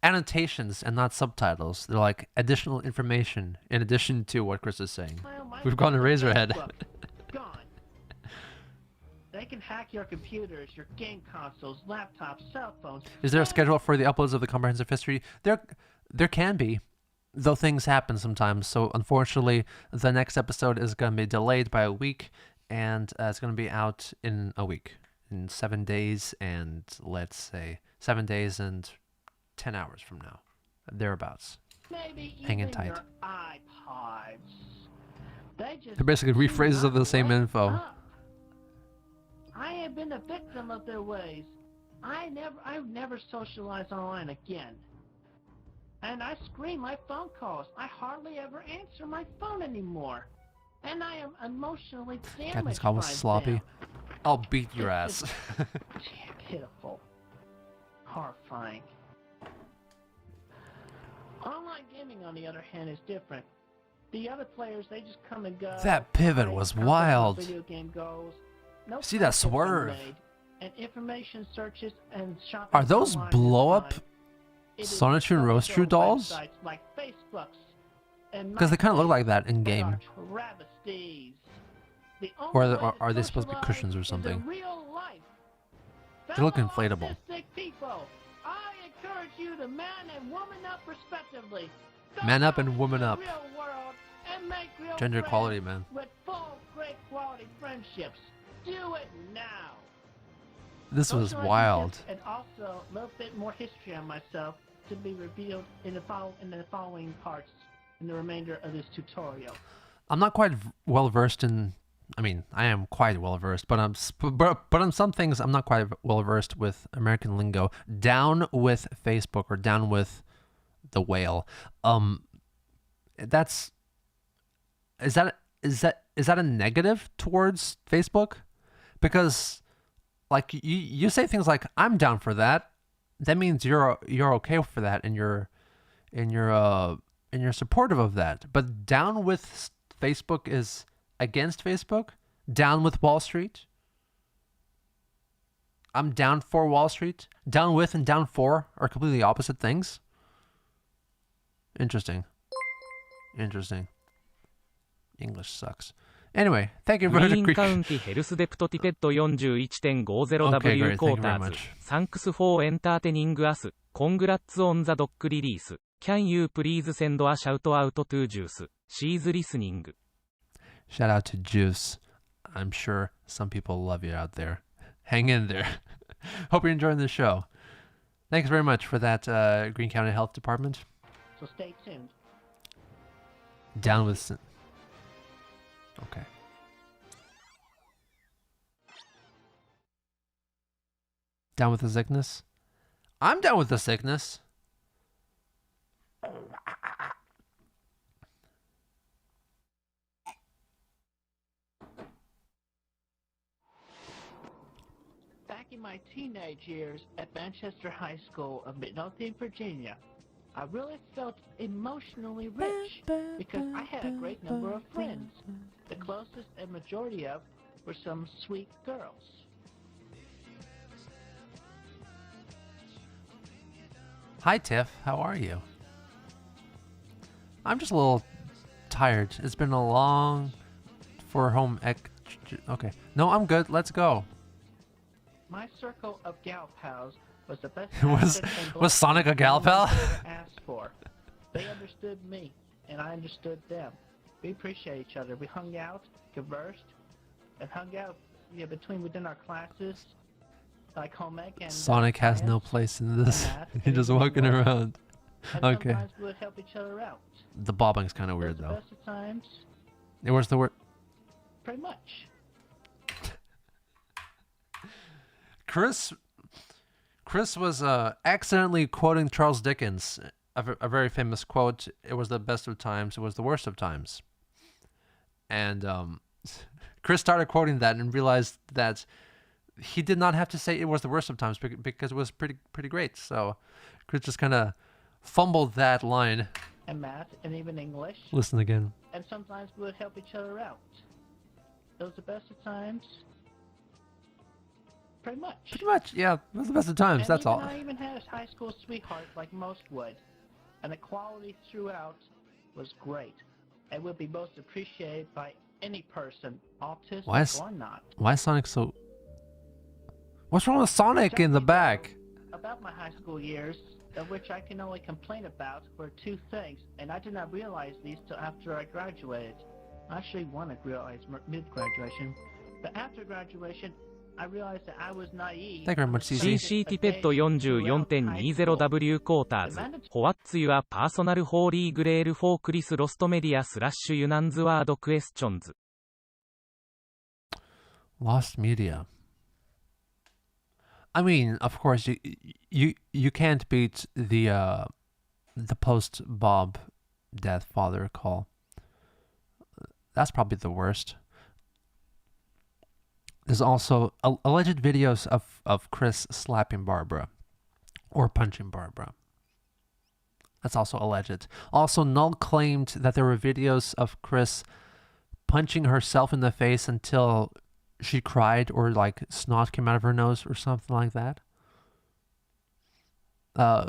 annotations and not subtitles. They're like additional information in addition to what Chris is saying. We've gone to Razorhead. Gone. They can hack your computers, your game consoles, laptops, cell phones. Is there a schedule for the uploads of the comprehensive history? There can be, though things happen sometimes. So unfortunately, the next episode is going to be delayed by a week, and it's going to be out in a week, in 7 days, and let's say 7 days and 10 hours from now, thereabouts. Maybe hang in even tight. your iPods. They're basically rephrases of the same info. I have been a victim of their ways. I've never socialized online again. And I screen my phone calls. I hardly ever answer my phone anymore. And I am emotionally damaged Captain's call was by sloppy. them. I'll beat your ass. Pitiful. Horrifying. Online gaming, on the other hand, is different. The other players, they just come and go. That pivot was wild. Video game goes. No See that progress been swerve? made, and information searches and shopping Are those online blow is up fine. It is Sonichu and social Roaster dolls? websites like Facebook's and Because they kind of look MySpace like that in that game. are travesties. The Or only are- way are to they supposed to be socialize cushions or is something? in real life. They look Fellow inflatable. autistic people, I encourage you to man and woman up respectively. Man up and Go out woman into the up. real world and make real Gender friends equality, man. with full, great quality friendships. Do it now. This was Social wild. relationships, and also a little bit more history on myself to be revealed in the following parts in the remainder of this tutorial. I'm not quite well versed in. I mean, I am quite well versed, but but on some things I'm not quite well versed with American lingo. Down with Facebook or down with the whale. That's is that a negative towards Facebook? Because like you say things like I'm down for that. That means you're okay for that, and you're supportive of that. But down with Facebook is against Facebook. Down with Wall Street. I'm down for Wall Street. Down with and down for are completely opposite things. Interesting. English sucks. Anyway, thank you グ very リーン much. カウンティヘルスデプトティペット 41.50W Okay, great. コ Thank you ータ very ーズ much. Thanks for entertaining us. Congrats on the doc release. Can you please send a shout out to Juice? She's listening. Shout out to Juice. I'm sure some people love you out there. Hang in there. Hope you're enjoying the show. Thanks very much for that, Greene County Health Department. So stay tuned. Down with... Okay. Down with the sickness? I'm down with the sickness. Back in my teenage years at Manchester High School of Midlothian, Virginia, I really felt emotionally rich because I had a great number of friends. The closest and majority of were some sweet girls. Hi, Tiff. How are you? I'm just a little tired. It's been a long for home Okay. No, I'm good. Let's go. My circle of gal pals was the best. Was Sonic a gal pal? Asked for. They understood me, and I understood them. We appreciate each other. We hung out, conversed, and hung out within our classes, like home ec and Sonic has no place in this. He's just walking around. And Okay. sometimes we would help each other out. The bobbing's kind of It was weird the though. best of times, It was the word. pretty much. Chris was accidentally quoting Charles Dickens, a very famous quote. It was the best of times. It was the worst of times. And Chris started quoting that and realized that he did not have to say it was the worst of times because it was pretty great. So Chris just kind of fumbled that line. And math and even English. Listen again. And sometimes we would help each other out. It was the best of times. Pretty much. Pretty much, yeah. It was the best of times, and that's all. I even had a high school sweetheart like most would. And the quality throughout was great. It would be most appreciated by any person, autistic or not. Why is Sonic so... What's wrong with Sonic in the back? About my high school years, of which I can only complain about, were two things, and I did not realize these till after I graduated. Actually, one I realized mid-graduation, but after graduation, I realized that I was naive. Thank you very much, CC ティペット 44.20W クォーターズ What's your personal holy grail for Chris Lost Media / Yunan's Word Questions? Lost Media. I mean, of course, you can't beat the post Bob death father call. That's probably the worst. There's also alleged videos of Chris slapping Barbara or punching Barbara. That's also alleged. Also, Null claimed that there were videos of Chris punching herself in the face until she cried or like snot came out of her nose or something like that.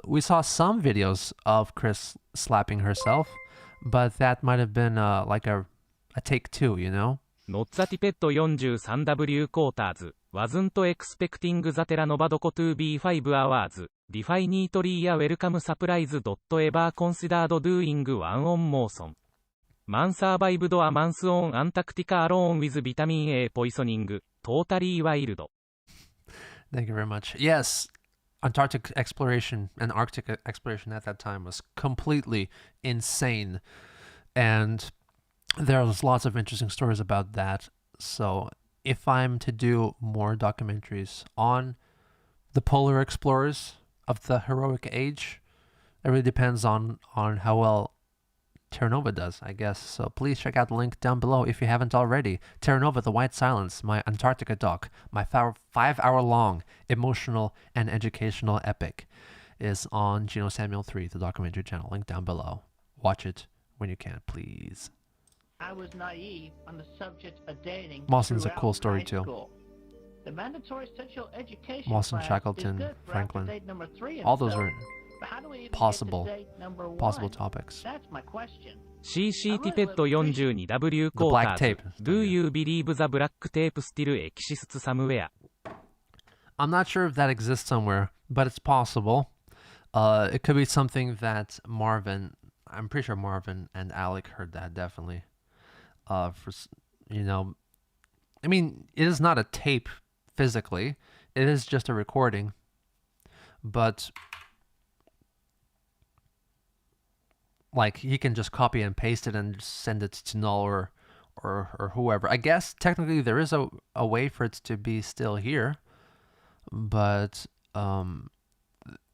We saw some videos of Chris slapping herself, but that might have been like a take two, you know? Nozzatipet 43W クォーターズ Wasn't expecting the Teranobadoko to be 5 hours. Definitely a welcome surprise. Ever considered doing one on Moson. Man survived a month on Antarctica alone with vitamin A poisoning. Totally wild. Thank you very much. Yes, Antarctic exploration and Arctic exploration at that time was completely insane. And there's lots of interesting stories about that. So if I'm to do more documentaries on the polar explorers of the heroic age, it really depends on how well Terra Nova does, I guess. So please check out the link down below if you haven't already. Terra Nova, The White Silence, my Antarctica doc, my 5-hour-long emotional and educational epic is on Geno Samuel 3, the documentary channel. Link down below. Watch it when you can, please. I was naive on the subject of dating. Mawson's a cool story too. The mandatory sexual education Mawson, class Shackleton, is good for Franklin. date number 3 and all those so. are But how do we even possible get to date number 1? possible topics. That's my question. CC ティペット 42W クォーターズ Do you believe the black tape still exists somewhere? I'm not sure if that exists somewhere, but it's possible. It could be something that I'm pretty sure Marvin and Alec heard that, definitely. For, you know, I mean, it is not a tape physically. It is just a recording. But like he can just copy and paste it and send it to Null or whoever. I guess technically there is a way for it to be still here, but no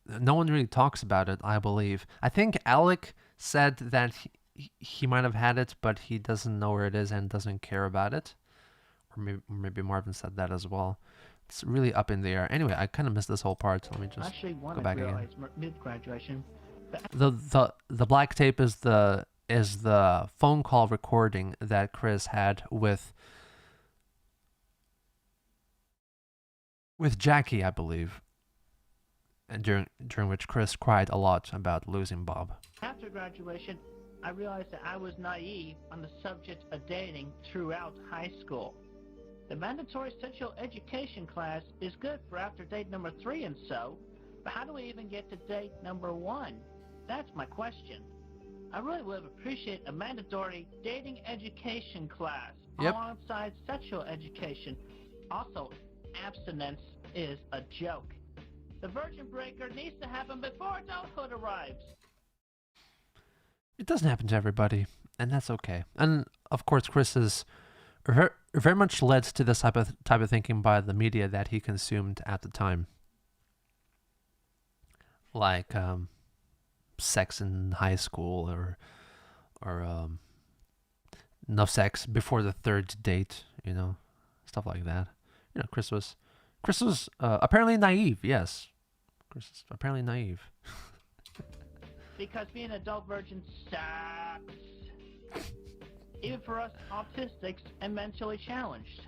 one really talks about it, I believe. I think Alec said that he might have had it, but he doesn't know where it is and doesn't care about it. Or maybe Marvin said that as well. It's really up in the air. Anyway, I kind of missed this whole part. Let me just go back again. Mid-graduation. The black tape is the phone call recording that Chris had with Jackie, I believe, and during which Chris cried a lot about losing Bob. After graduation, I realized that I was naive on the subject of dating throughout high school. The mandatory sexual education class is good for after date number 3 and so, but how do we even get to date number 1? That's my question. I really would appreciate a mandatory dating education class alongside sexual education. Also, abstinence is a joke. The virgin breaker needs to happen before adulthood arrives. It doesn't happen to everybody, and that's okay. And of course, Chris's very much led to this type of thinking by the media that he consumed at the time, like sex in high school or no sex before the third date, you know, stuff like that. You know, Chris was apparently naive. Yes, Chris is apparently naive. Because being an adult virgin sucks. Even for us autistics and mentally challenged.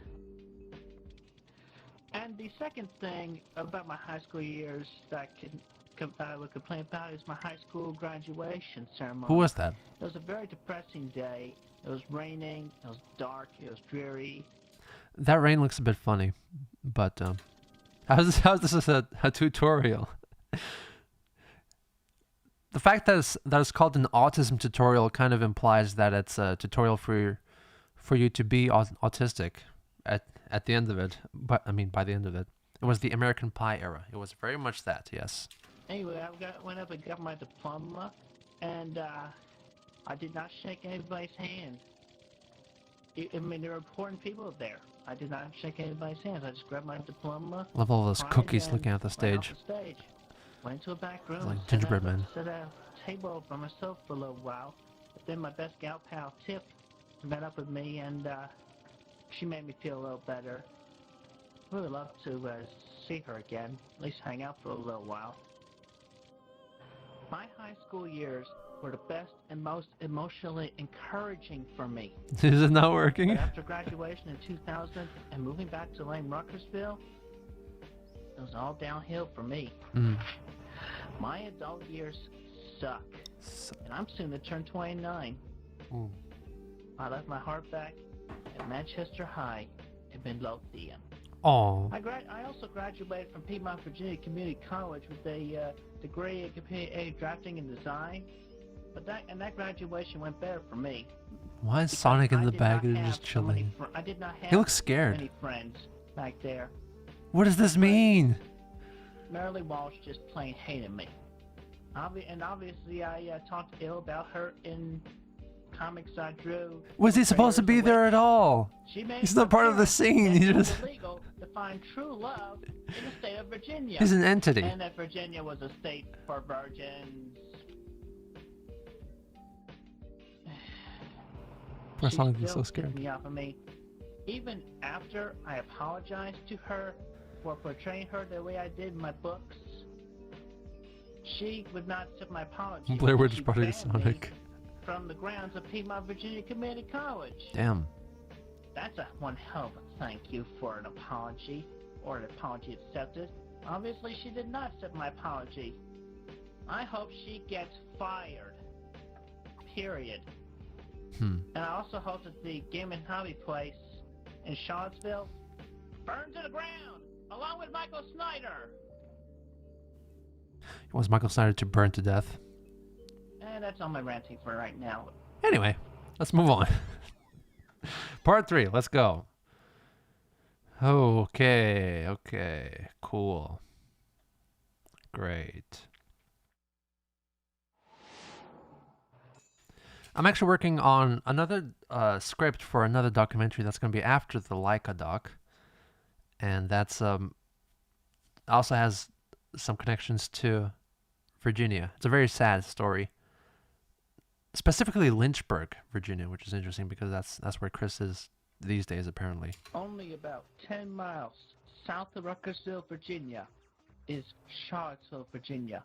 And the second thing about my high school years that I would complain about is my high school graduation ceremony. Who was that? It was a very depressing day. It was raining, it was dark, it was dreary. That rain looks a bit funny, but how's this a tutorial? The fact that it's called an autism tutorial kind of implies that it's a tutorial for you to be autistic at the end of it. But I mean, by the end of it, it was the American Pie era. It was very much that, yes. Anyway, went up and got my diploma, and I did not shake anybody's hand. I mean, there were important people there. I did not shake anybody's hands. I just grabbed my diploma. Love all those cookies looking at the stage. Went to a back room. Like gingerbread man. Set a table by myself for a little while. But then my best gal pal, Tip, met up with me, and she made me feel a little better. We would love to see her again, at least hang out for a little while. My high school years were the best and most emotionally encouraging for me. Is it not working? But after graduation in 2000 and moving back to Lane Ruckersville, it was all downhill for me. My adult years suck. And I'm soon to turn 29. I left my heart back at Manchester High in Midlothian. Oh. I also graduated from Piedmont, Virginia Community College with a degree in computer aided drafting and design. But that graduation went better for me. Why is Sonic in the back and just chilling? I did not have he looks scared. many friends back there. What does this mean? Marilee Walsh just plain hated me. And obviously I talked ill about her in comics I drew. Was he supposed to be there at all? He's not part of the scene. He just... It was illegal to find true love in the state of Virginia. He's an entity. And that Virginia was a state for virgins. Poor Sonic is so scared. Me off of me. Even after I apologized to her for portraying her the way I did in my books, she would not accept my apology. Blair Witch Project Sonic. From the grounds of Piedmont, Virginia Community College. Damn. That's one hell of a thank you for an apology, or an apology accepted. Obviously, she did not accept my apology. I hope she gets fired. Period. And I also hope that the Game and Hobby place in Charlottesville burned to the ground, along with Michael Snyder. He wants Michael Snyder to burn to death. And that's all my ranting for right now. Anyway, let's move on. Part 3, let's go. Okay, cool. Great. I'm actually working on another script for another documentary that's going to be after the Laika doc. And that's also has some connections to Virginia. It's a very sad story. Specifically Lynchburg, Virginia, which is interesting because that's where Chris is these days, apparently. Only about 10 miles south of Ruckersville, Virginia, is Charlottesville, Virginia.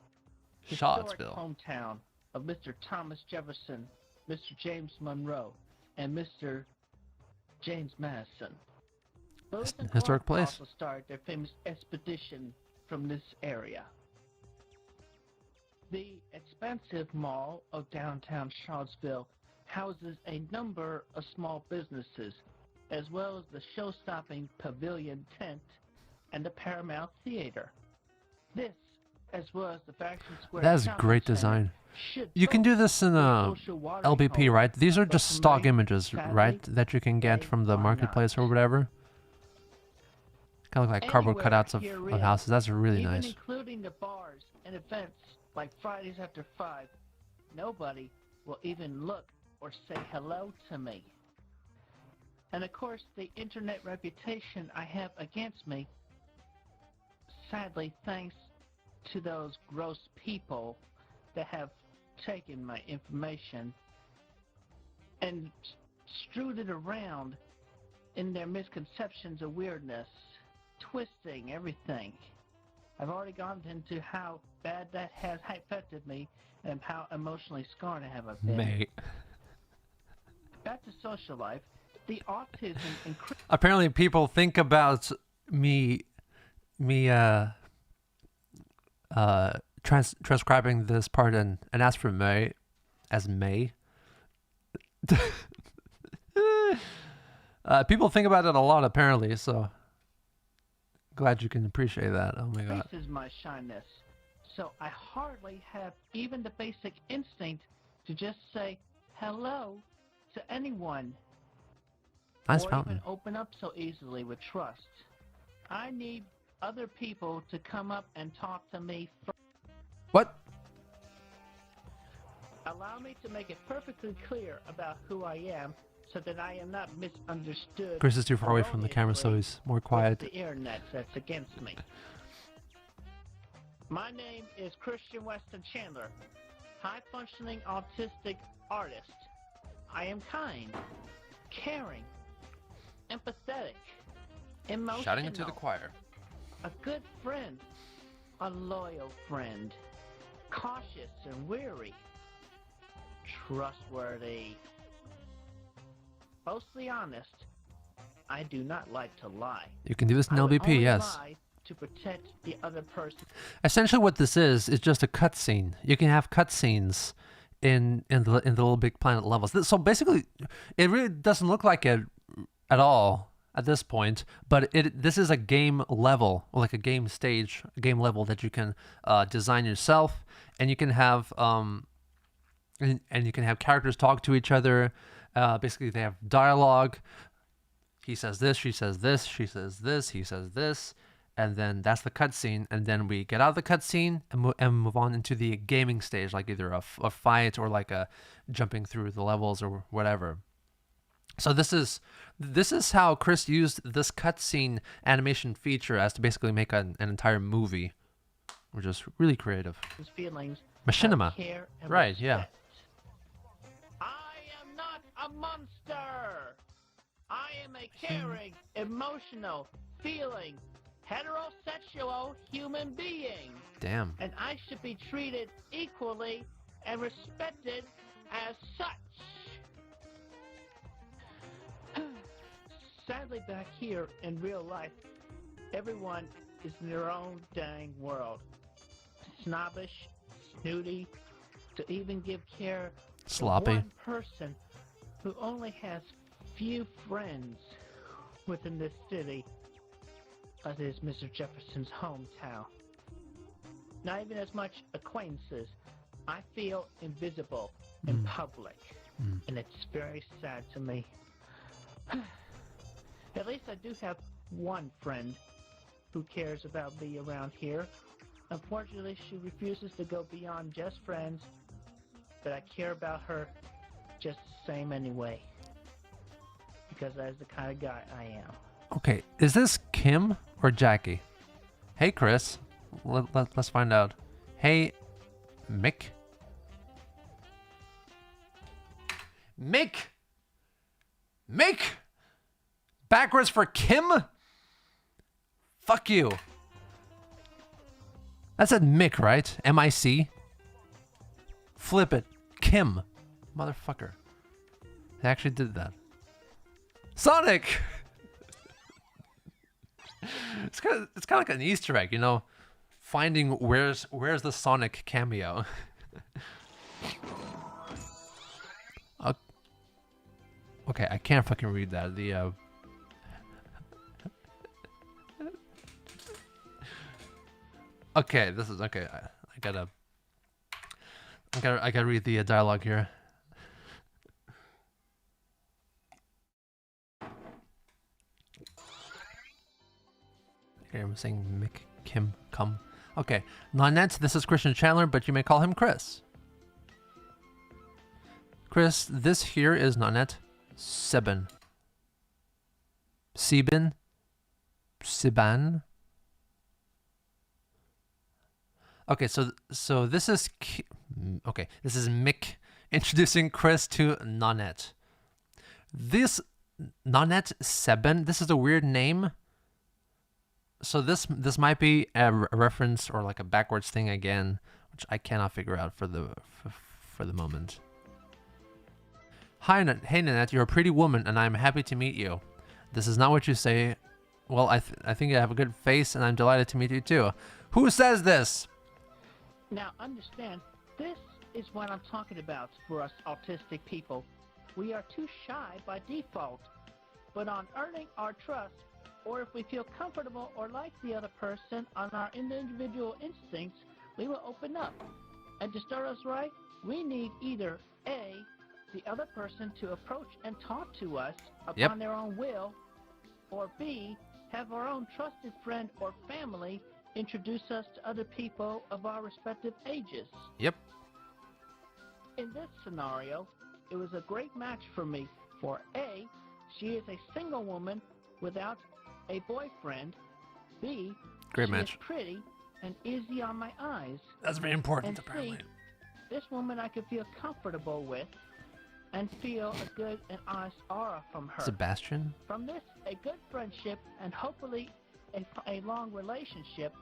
Charlottesville. Historic hometown of Mr. Thomas Jefferson, Mr. James Monroe, and Mr. James Madison. Those historic place. Also started their famous expedition from this area. The expensive mall of downtown Charlottesville houses a number of small businesses, as well as the show-stopping Pavilion Tent and the Paramount Theater. This, as well as the Fashion Square. That is great design. You can do this in LBP, right? These are just stock images, right? That you can get from the marketplace or whatever. Kind of like cardboard cutouts of houses. That's really nice. Including the bars and events like Fridays after 5, nobody will even look or say hello to me. And of course, the internet reputation I have against me, sadly, thanks to those gross people that have taken my information and strewed it around in their misconceptions of weirdness, twisting everything. I've already gone into how bad that has affected me and how emotionally scarred I have been. Mate. Back to social life, the autism and apparently people think about me transcribing this part and ask for May as May. People think about it a lot apparently, so glad you can appreciate that. Oh my god. This is my shyness, so I hardly have even the basic instinct to just say hello to anyone. Nice or fountain. even open up so easily with trust. I need other people to come up and talk to me first. What? Allow me to make it perfectly clear about who I am so that I am not misunderstood. Chris is too far away from the camera, so he's more quiet. The internet that's against me. My name is Christian Weston Chandler, high-functioning autistic artist. I am kind, caring, empathetic, emotional. Shouting into the choir. A good friend, a loyal friend, cautious and wary, trustworthy, mostly honest. I do not like to lie. You can do this in I would LBP, only yes. lie to protect the other person. Essentially, what this is just a cutscene. You can have cutscenes in the Little Big Planet levels. So basically, it really doesn't look like it at all at this point, but this is a game level, like a game stage, a game level that you can design yourself, and you can have and you can have characters talk to each other. Basically, they have dialogue. He says this, she says this, she says this, he says this, and then that's the cutscene. And then we get out of the cutscene and move on into the gaming stage, like either a fight or like a jumping through the levels or whatever. So this is how Chris used this cutscene animation feature as to basically make an entire movie, which is really creative. His feelings, Machinima, care and right? respect. Yeah. I am not a monster. I am a caring, emotional, feeling, heterosexual human being. Damn. And I should be treated equally and respected as such. Sadly, back here in real life, everyone is in their own dang world. Snobbish, snooty, to even give care Sloppy. to one person who only has few friends within this city, as is Mr. Jefferson's hometown. Not even as much acquaintances. I feel invisible in public, and it's very sad to me. At least I do have one friend who cares about me around here. Unfortunately, she refuses to go beyond just friends, but I care about her just the same anyway. Because that is the kind of guy I am. Okay, is this Kim or Jackie? Hey, Chris. Let's find out. Hey, Mick. Mick! Mick! Backwards for Kim? Fuck you. That said Mick, right? M-I-C? Flip it. Kim. Motherfucker. They actually did that. Sonic! It's kind of like an Easter egg, you know? Finding where's the Sonic cameo. Okay, I can't fucking read that. Okay, this is okay. I gotta read the dialogue here. Okay, I'm saying Mick, Kim, come. Okay, Nanette, this is Christian Chandler, but you may call him Chris. Chris, this here is Nanette Seben. Siban? Siban? Okay, so this is this is Mick introducing Chris to Nanette. This Nanette Seben, this is a weird name. So this might be a reference or like a backwards thing again, which I cannot figure out for the moment. Hi, hey Nanette, you're a pretty woman, and I'm happy to meet you. This is not what you say. Well, I think you have a good face, and I'm delighted to meet you too. Who says this? Now, understand, this is what I'm talking about for us autistic people. We are too shy by default, but on earning our trust, or if we feel comfortable or like the other person on our individual instincts, we will open up. And to start us right, we need either A, the other person to approach and talk to us upon their own will, or B, have our own trusted friend or family introduce us to other people of our respective ages. Yep. In this scenario, it was a great match for me. For A, she is a single woman without a boyfriend. B, great she match. is pretty and easy on my eyes. That's very important, and apparently. C, this woman I could feel comfortable with and feel a good and honest aura from her. Sebastian? From this, a good friendship and hopefully a long relationship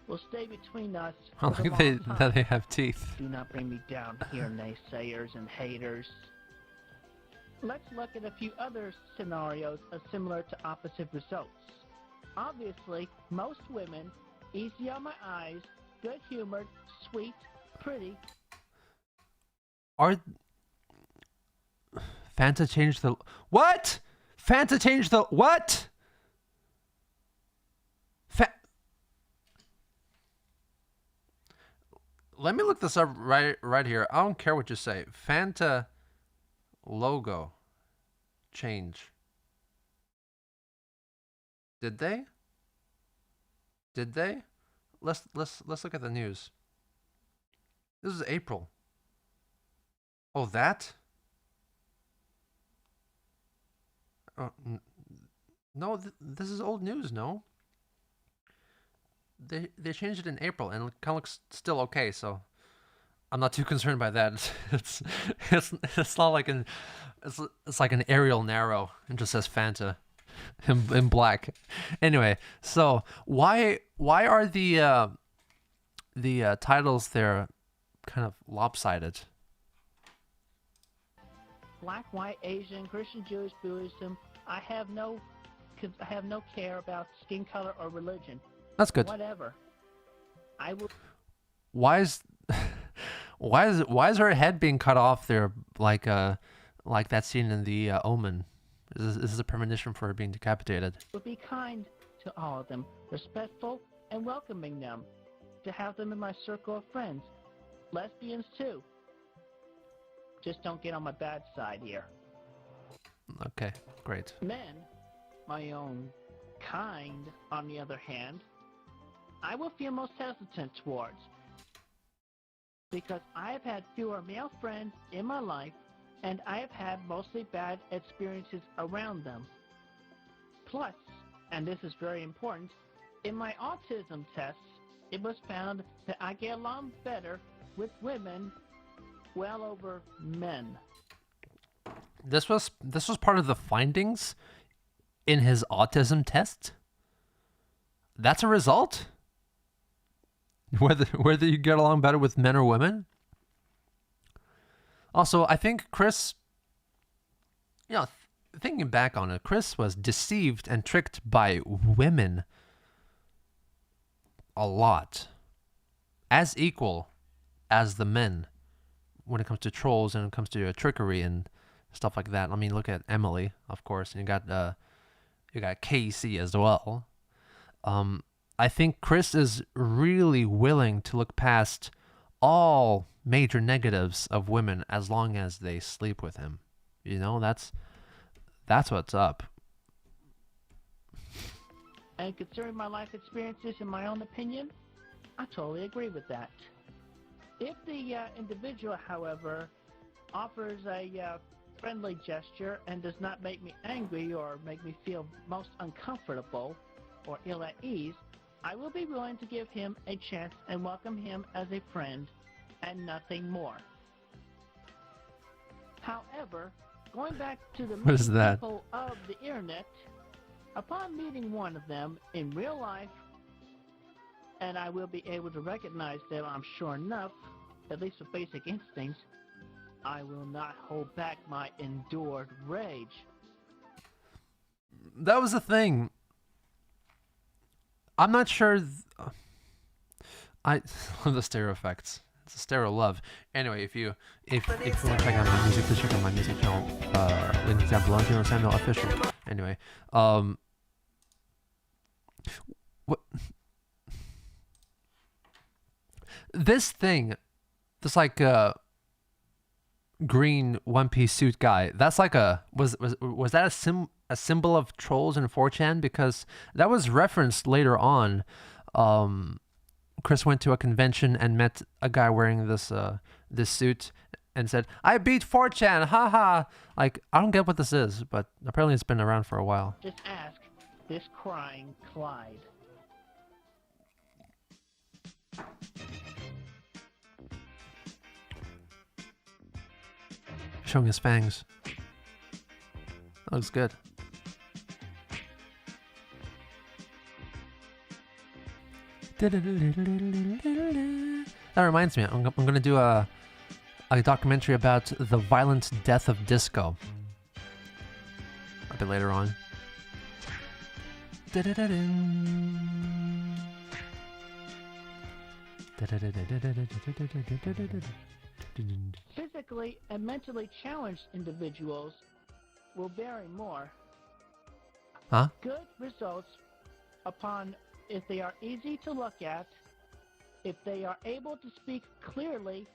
will stay between us I for like a long that time. they have teeth. Do not bring me down here, naysayers and haters. Let's look at a few other scenarios similar to opposite results. Obviously, most women, easy on my eyes, good-humored, sweet, pretty. Are Fanta changed the what? Fanta changed the what? Let me look this up right here. I don't care what you say. Fanta logo change. Did they? Did they? Let's look at the news. This is April. Oh, that? Oh, no, this is old news, no? They changed it in April, and it kind of looks still okay, so I'm not too concerned by that. It's not like it's like an Arial narrow and just says Fanta in black. Anyway, so why are the titles there kind of lopsided? Black, white, Asian, Christian, Jewish, Buddhism. I have no care about skin color or religion. That's good. Whatever. I will. Why is her head being cut off there like that scene in the Omen? Is this a premonition for her being decapitated? Will be kind to all of them, respectful and welcoming them, to have them in my circle of friends. Lesbians too. Just don't get on my bad side here. Okay, great. Men, my own kind, on the other hand, I will feel most hesitant towards, because I have had fewer male friends in my life, and I have had mostly bad experiences around them. Plus, and this is very important, in my autism tests, it was found that I get along better with women well over men. This was part of the findings in his autism test? That's a result? Whether you get along better with men or women? Also, I think Chris, thinking back on it, Chris was deceived and tricked by women a lot. As equal as the men when it comes to trolls and when it comes to trickery and stuff like that. I mean, look at Emily, of course, and you got Casey as well. I think Chris is really willing to look past all major negatives of women as long as they sleep with him. That's what's up. And considering my life experiences and my own opinion, I totally agree with that. If the individual, however, offers a friendly gesture and does not make me angry or make me feel most uncomfortable or ill at ease, I will be willing to give him a chance and welcome him as a friend and nothing more. However, going back to the What is that? people of the internet, upon meeting one of them in real life, and I will be able to recognize them, I'm sure enough, at least with basic instincts, I will not hold back my endured rage. That was the thing. I'm not sure. I love the stereo effects. It's a stereo love. Anyway, if you want to check out my music, please check out my music channel. Link down below. General Samuel Official. Anyway, what? This thing, this like green one-piece suit guy. That's like was that a symbol of trolls in 4chan? Because that was referenced later on. Chris went to a convention and met a guy wearing this suit and said, "I beat 4chan, haha." Like, I don't get what this is, but apparently it's been around for a while. Just ask this crying Clyde. Showing his fangs. That looks good. That reminds me, I'm going to do a documentary about the violent death of disco. A bit later on. Physically and mentally challenged individuals will vary more. Huh? Good results upon if they are easy to look at, if they are able to speak clearly,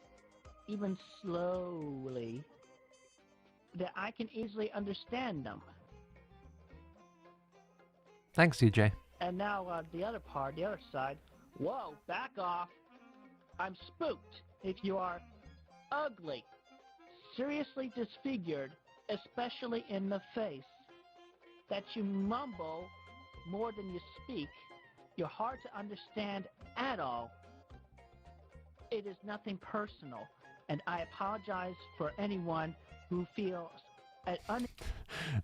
even slowly, that I can easily understand them. Thanks, DJ. And now the other part, the other side. Whoa, back off. I'm spooked. If you are ugly, seriously disfigured, especially in the face, that you mumble more than you speak, you're hard to understand at all, it is nothing personal, and I apologize for anyone who feels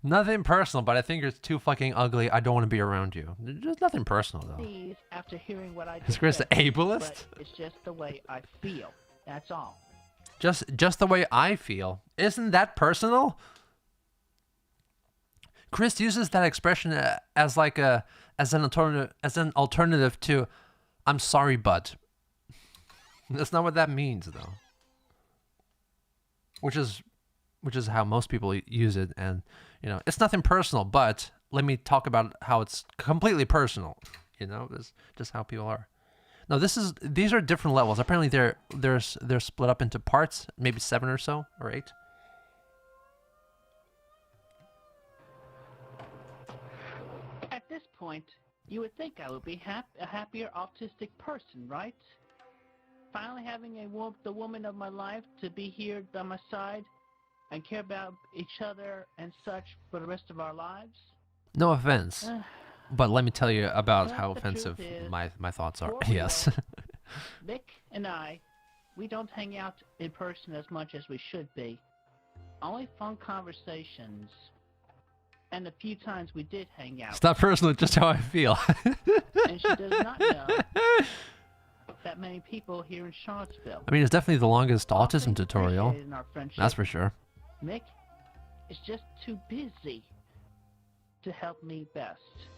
nothing personal, but I think you're too fucking ugly. I don't want to be around you. Just nothing personal, though. After hearing what I Is Chris ableist? It's just the way I feel. That's all. Just the way I feel. Isn't that personal? Chris uses that expression as like as an alternative to "I'm sorry, bud." That's not what that means, though. Which is how most people use it, and it's nothing personal, but let me talk about how it's completely personal. It's just how people are. No, these are different levels. Apparently they're split up into parts, maybe 7 or so, or 8. At this point, you would think I would be a happier autistic person, right? Finally having the woman of my life to be here by my side and care about each other and such for the rest of our lives. No offense, but let me tell you about how offensive my thoughts are. Yes. Vic and I, we don't hang out in person as much as we should be. Only phone conversations. And the few times we did hang out. It's not personal, just how I feel. And she does not know that many people here in Charlottesville. I mean, it's definitely the longest autism tutorial. That's for sure. Mick is just too busy to help me best.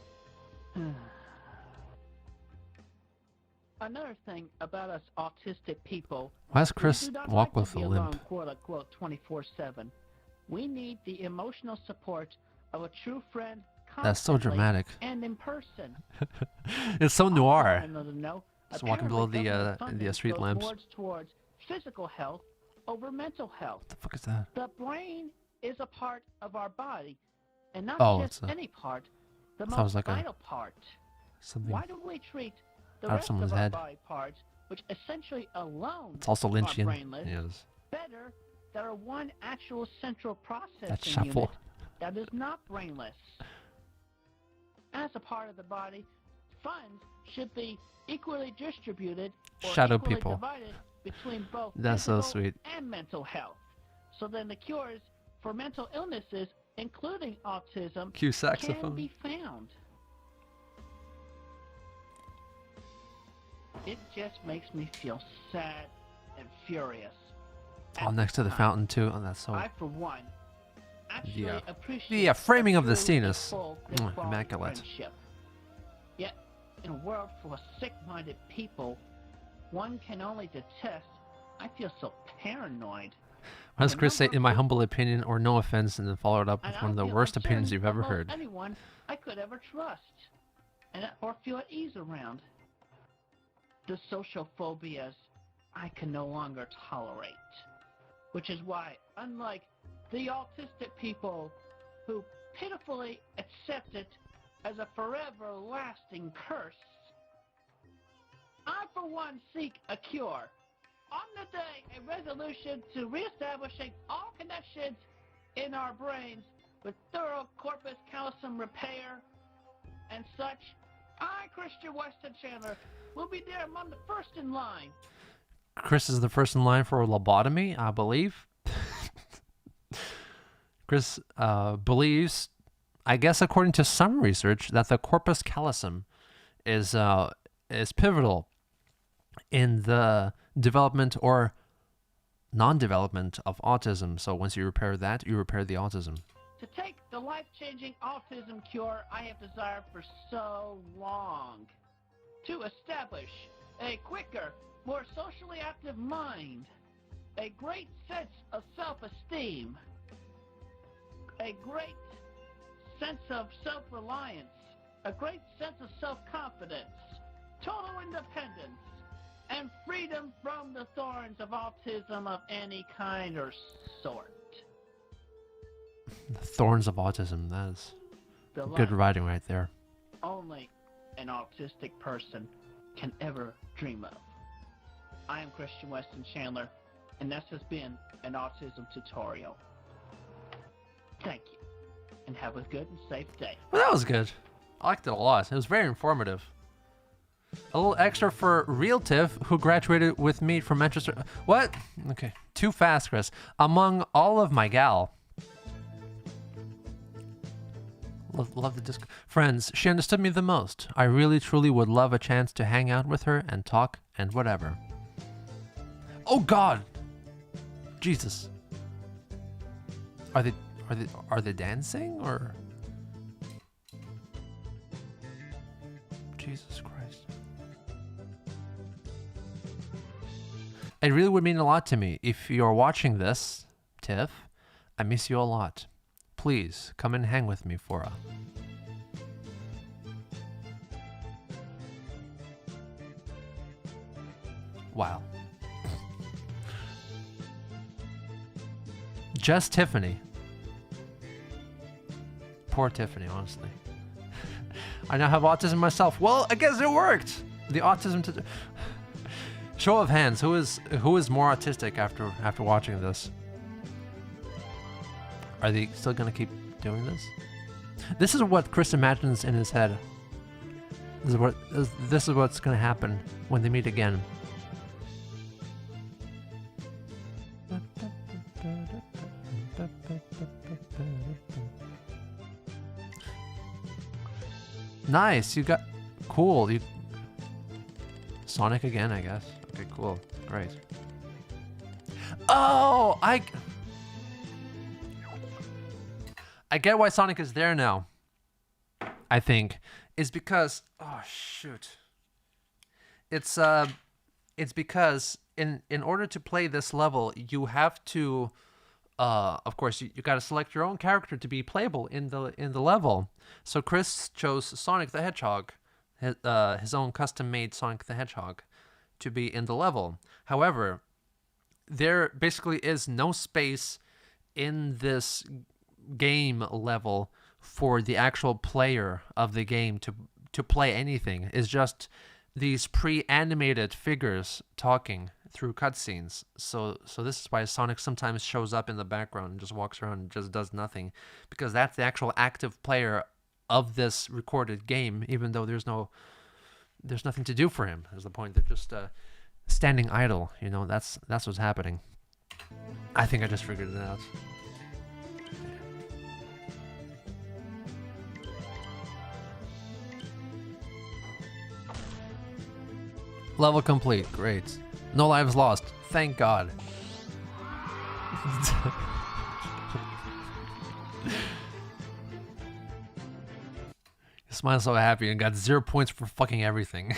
Another thing about us autistic people. Why does Chris walk with a limp? Quote unquote 24/7. We need the emotional support of a true friend. That's so dramatic. And in person. It's so noir. Just walking below the street lamps. Towards physical health over mental health. What the fuck is that? The brain is a part of our body, and not just any part, the most vital part. Something. Why don't we treat the rest of our body parts, which essentially alone it's also Lynchian. are brainless, yes. better there are one actual central processing That's unit shuffle. that is not brainless. As a part of the body, funds should be equally distributed or Shadow equally people. divided between both That's so physical sweet. and mental health. So then the cures for mental illnesses, including autism, Cue can saxophone. be found. It just makes me feel sad and furious. Oh, next to the fountain too. Oh, that's so. I, for one, actually Yeah. appreciate The framing a of the truly scene is full equality immaculate. friendship. Yet, in a world full of sick-minded people, one can only detest. I feel so paranoid. What does Chris say? In my humble opinion, or no offense, and then follow it up with And one of I the feel worst concerned opinions you've ever about heard. Anyone I could ever trust, or feel at ease around. The social phobias I can no longer tolerate, which is why, unlike the autistic people who pitifully accept it as a forever lasting curse, I for one seek a cure. On the day, a resolution to reestablishing all connections in our brains with thorough corpus callosum repair and such. I, Christian Weston Chandler, will be there among the first in line. Chris is the first in line for a lobotomy, I believe. Chris believes, I guess according to some research, that the corpus callosum is pivotal in the development or non-development of autism. So once you repair that, you repair the autism. To take the life-changing autism cure I have desired for so long. To establish a quicker, more socially active mind. A great sense of self-esteem. A great sense of self-reliance. A great sense of self-confidence. Total independence. And freedom from the thorns of autism of any kind or sort. The thorns of autism, that is The good life writing right there. only an autistic person can ever dream of. I am Christian Weston Chandler, and this has been an autism tutorial. Thank you, and have a good and safe day. Well, that was good. I liked it a lot. It was very informative. A little extra for Real Tiff, who graduated with me from Manchester. What? Okay, too fast, Chris. Among all of my gal. Love the disc. Friends, she understood me the most. I really, truly would love a chance to hang out with her and talk and whatever. Oh God! Jesus. Are they dancing or? Jesus Christ. It really would mean a lot to me. If you're watching this, Tiff, I miss you a lot. Please come and hang with me for a... Wow. Just Tiffany. Poor Tiffany, honestly. I now have autism myself. Well, I guess it worked. The autism... Show of hands. Who is more autistic after watching this? Are they still gonna keep doing this? This is what Chris imagines in his head. This is what's gonna happen when they meet again. Nice, you got cool. You Sonic again, I guess. Okay, cool, great. Oh, I get why Sonic is there now. I think is because it's because in order to play this level, you have to of course you got to select your own character to be playable in the level. So Chris chose Sonic the Hedgehog, his own custom-made Sonic the Hedgehog, to be in the level. However, there basically is no space in this game level for the actual player of the game to play anything. It's just these pre-animated figures talking through cutscenes. So this is why Sonic sometimes shows up in the background and just walks around and just does nothing, because that's the actual active player of this recorded game, even though there's nothing to do for him. Is the point. They're just standing idle. You know, that's what's happening. I think I just figured it out. Level complete. Great. No lives lost. Thank God. You smile so happy and got 0 points for fucking everything.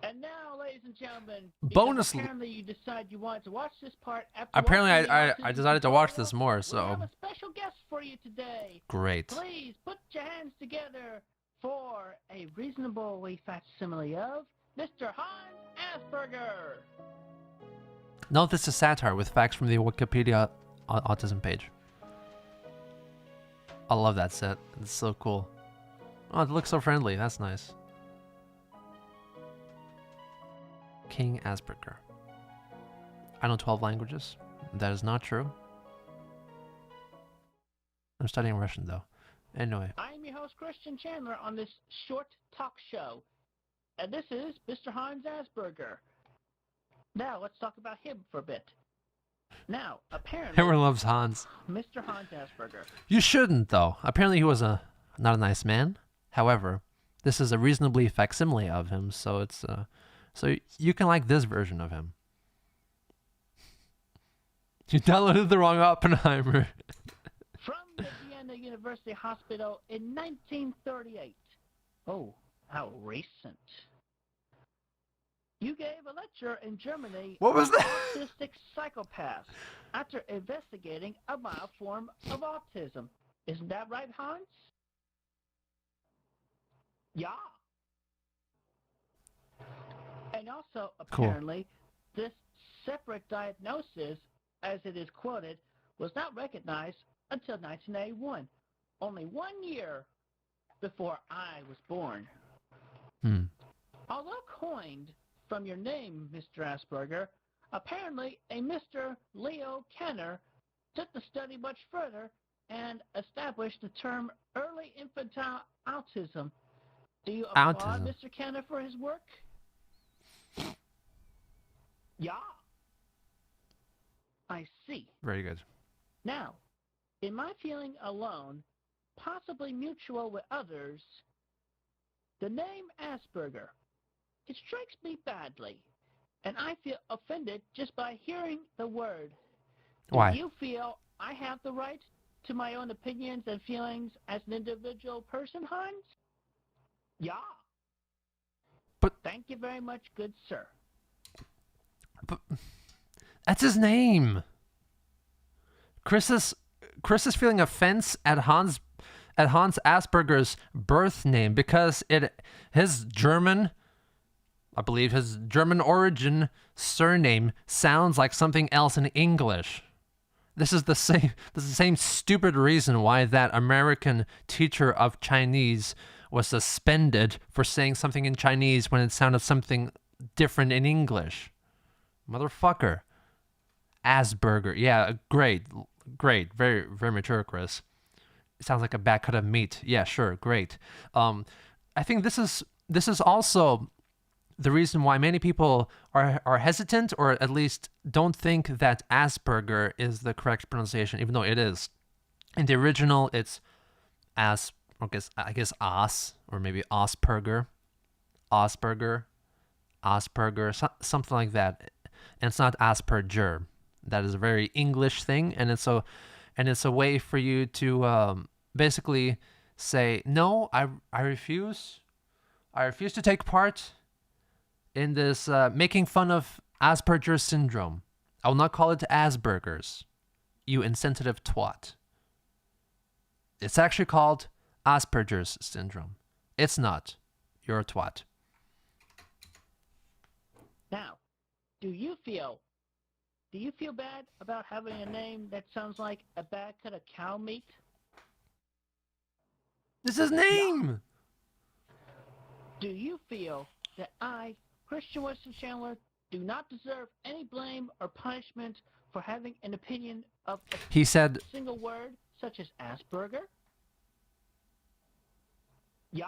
And now, ladies and gentlemen, bonus. Apparently, you decide you want to watch this part. Apparently, I decided to watch this more. So. We have a special guest for you today. Great. Please put your hands together for a reasonably facsimile of Mr. Hans Asperger. No, this is satire with facts from the Wikipedia Autism page. I love that set. It's so cool. Oh, it looks so friendly. That's nice. King Asperger. I know 12 languages. That is not true. I'm studying Russian though. Anyway. I am your host, Christian Chandler, on this short talk show. And this is Mr. Hans Asperger. Now, let's talk about him for a bit. Now, apparently... Everyone loves Hans. Mr. Hans Asperger. You shouldn't, though. Apparently he was not a nice man. However, this is a reasonably facsimile of him, so it's... So you can like this version of him. You downloaded the wrong Oppenheimer. From the Vienna University Hospital in 1938. Oh, how recent. You gave a lecture in Germany what was that? on autistic psychopaths after investigating a mild form of autism. Isn't that right, Hans? Yeah. And also, apparently, this separate diagnosis, as it is quoted, was not recognized until 1981, only 1 year before I was born. Although coined from your name, Mr. Asperger, apparently a Mr. Leo Kenner took the study much further and established the term early infantile autism. Do you applaud Mr. Kenner for his work? Yeah. I see. Very good. Now, in my feeling alone, possibly mutual with others, the name Asperger, it strikes me badly, and I feel offended just by hearing the word. Why? Do you feel I have the right to my own opinions and feelings as an individual person, Hans? Yeah. But thank you very much, good sir. But that's his name. Chris is feeling offense at Hans Asperger's birth name because his German, I believe his German origin surname sounds like something else in English. This is the same stupid reason why that American teacher of Chinese was suspended for saying something in Chinese when it sounded something different in English. Motherfucker. Asperger. Yeah, great. Very, very mature, Chris. It sounds like a bad cut of meat. Yeah, sure, great. I think this is also the reason why many people are hesitant, or at least don't think that Asperger is the correct pronunciation, even though it is. In the original, it's I guess As, or maybe Asperger, something like that. And it's not Asperger. That is a very English thing, and it's a way for you to basically say, no, I refuse to take part in this making fun of Asperger's syndrome. I will not call it Asperger's, you insensitive twat. It's actually called Asperger's syndrome. It's not. You're a twat. Now, do you feel bad about having a name that sounds like a bad cut of cow meat? This is his name! Do you feel that I, Christian Weston Chandler, do not deserve any blame or punishment for having an opinion of He said a single word such as Asperger? Yeah.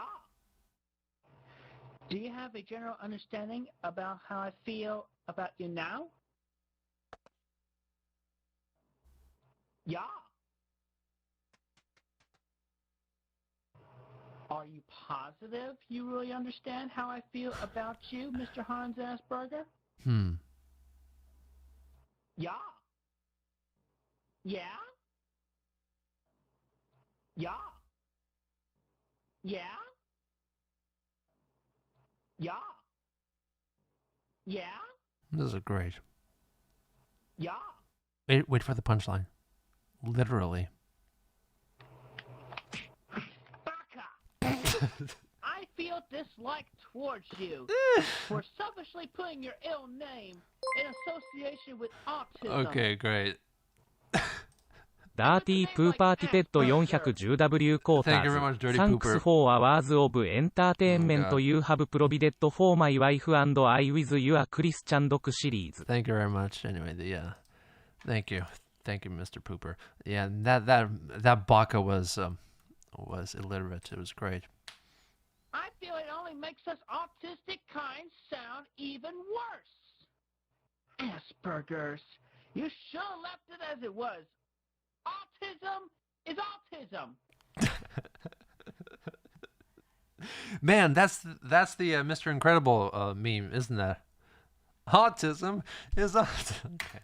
Do you have a general understanding about how I feel about you now? Yeah. Are you positive you really understand how I feel about you, Mr. Hans Asperger? Yeah. Yeah? Yeah? Yeah? Yeah? Yeah? This is great. Yeah. Wait for the punchline. Literally. Baka! I feel dislike towards you for selfishly putting your ill name in association with autism. Okay, great. ダーティープーパーティペット 410W コータ Thank you very ー much, ズ Dirty Thanks Pooper. for hours of entertainment you have provided for my wife and I with your Christian Doc series. Thank you very much. Anyway, yeah. Thank you, Mr. Pooper. Yeah, that baka was illiterate. It was great. I feel it only makes us autistic kind sound even worse. Asperger's. You should have left it as it was. Autism is autism. Man, that's the Mr. Incredible meme, isn't that? Autism is autism. Okay.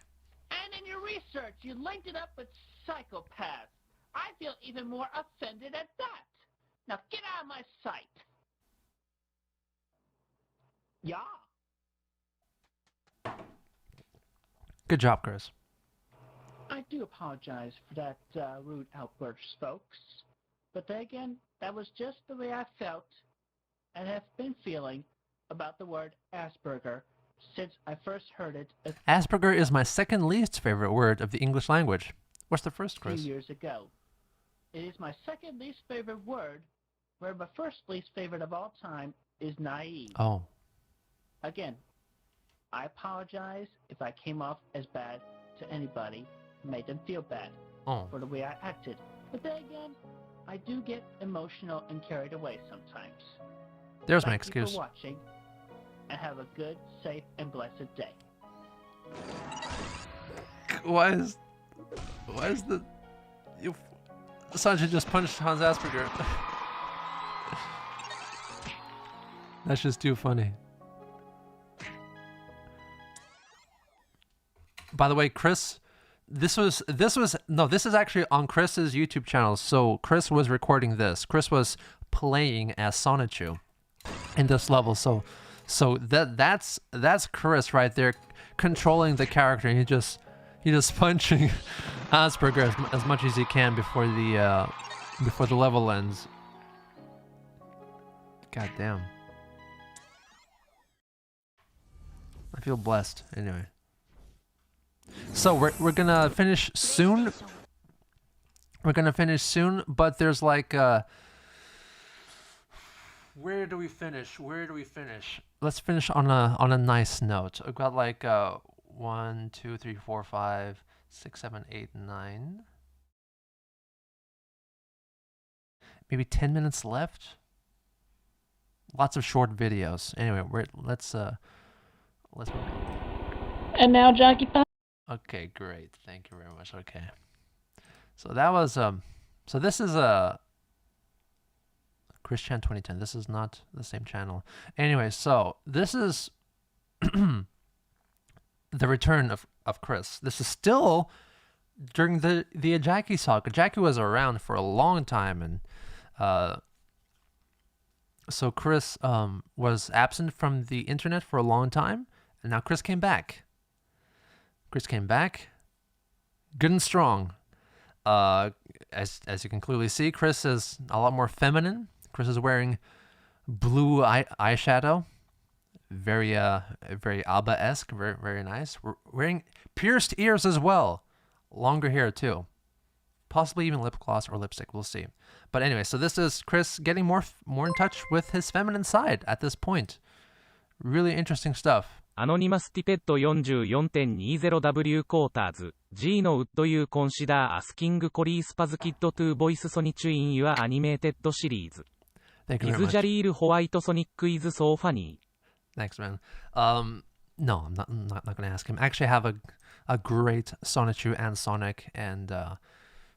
And in your research, you linked it up with psychopaths. I feel even more offended at that. Now get out of my sight. Yeah. Good job, Chris. I do apologize for that rude outburst, folks. But then again, that was just the way I felt and have been feeling about the word Asperger since I first heard it Asperger is my second least favorite word of the English language. What's the first, a few Chris? years ago. It is my second least favorite word, where my first least favorite of all time is naive. Oh. Again, I apologize if I came off as bad to anybody, made them feel bad for the way I acted. But then again, I do get emotional and carried away sometimes. There's my Thank you excuse. for watching, and have a good, safe, and blessed day. Why is the Sanjay just punched Hans Asperger? That's just too funny. By the way, Chris, this is actually on Chris's YouTube channel. So Chris was recording this. Chris was playing as Sonichu in this level. So that's Chris right there controlling the character. And he just punching Asperger as much as he can before the level ends. God damn. I feel blessed. Anyway. So we're gonna finish soon. We're gonna finish soon, but there's like where do we finish? Let's finish on a nice note. I've got like 1, 2, 3, 4, 5, 6, 7, 8, 9. Maybe 10 minutes left. Lots of short videos. Anyway, let's. And now, Jockey Pop. Okay, great. Thank you very much. Okay. So that was so this is Chris Chan 2010. This is not the same channel. Anyway, so this is the return of Chris. This is still during the Jackie saga. Jackie was around for a long time, and so Chris was absent from the internet for a long time, and now Chris came back. Good and strong. As you can clearly see, Chris is a lot more feminine. Chris is wearing blue eyeshadow, very ABBA-esque, very nice. We're wearing pierced ears as well, longer hair too. possibly even lip gloss or lipstick. We'll see. But anyway, so this is Chris getting more in touch with his feminine side at this point. Really interesting stuff. アノニマスティペット 44.20W コーターズ G の Would you consider asking Corey Spazkid to voice Sonic in your animated series? Thank you very Is much. Jaleel White Sonic is so funny? Thanks, man. No, I'm not going to ask him. I actually have a great Sonichu and Sonic, and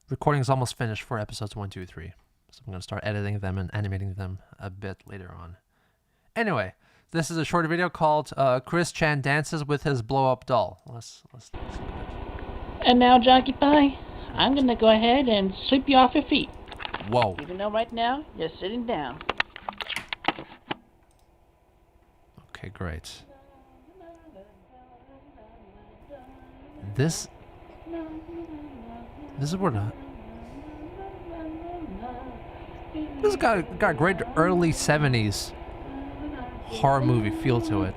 recording is almost finished for episodes 1, 2, 3. So I'm going to start editing them and animating them a bit later on. Anyway, this is a short video called Chris Chan Dances with His Blow-Up Doll. Let's look at it. And now, Jockey Pie, I'm going to go ahead and sweep you off your feet. Whoa. Even though right now you're sitting down. Okay, great. This is what this got great early 70s horror movie feel to it.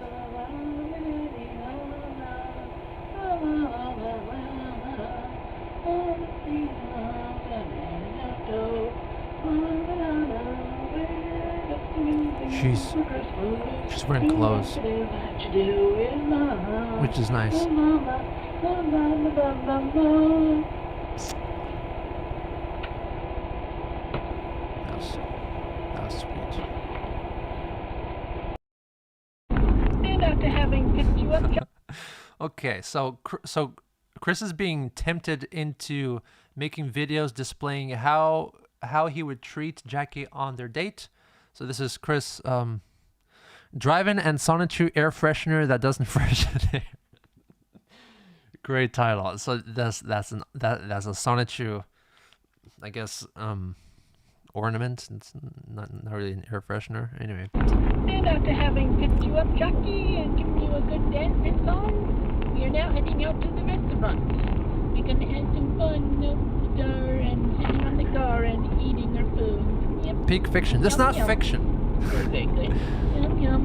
She's wearing clothes, which is nice. That was sweet. And after having picked you up, Okay, so Chris is being tempted into making videos displaying how he would treat Jackie on their date. So this is Chris driving and Sonichu air freshener that doesn't freshen air. Great title. So that's a Sonichu, I guess, ornament. It's not really an air freshener. Anyway. and after having picked you up, Jockey, and given you a good dancing song, we are now heading out to the restaurant. We're gonna have some fun over there and sitting on the car and eating our food. Yep. Peak fiction. This is not fiction. Good. Yum yum.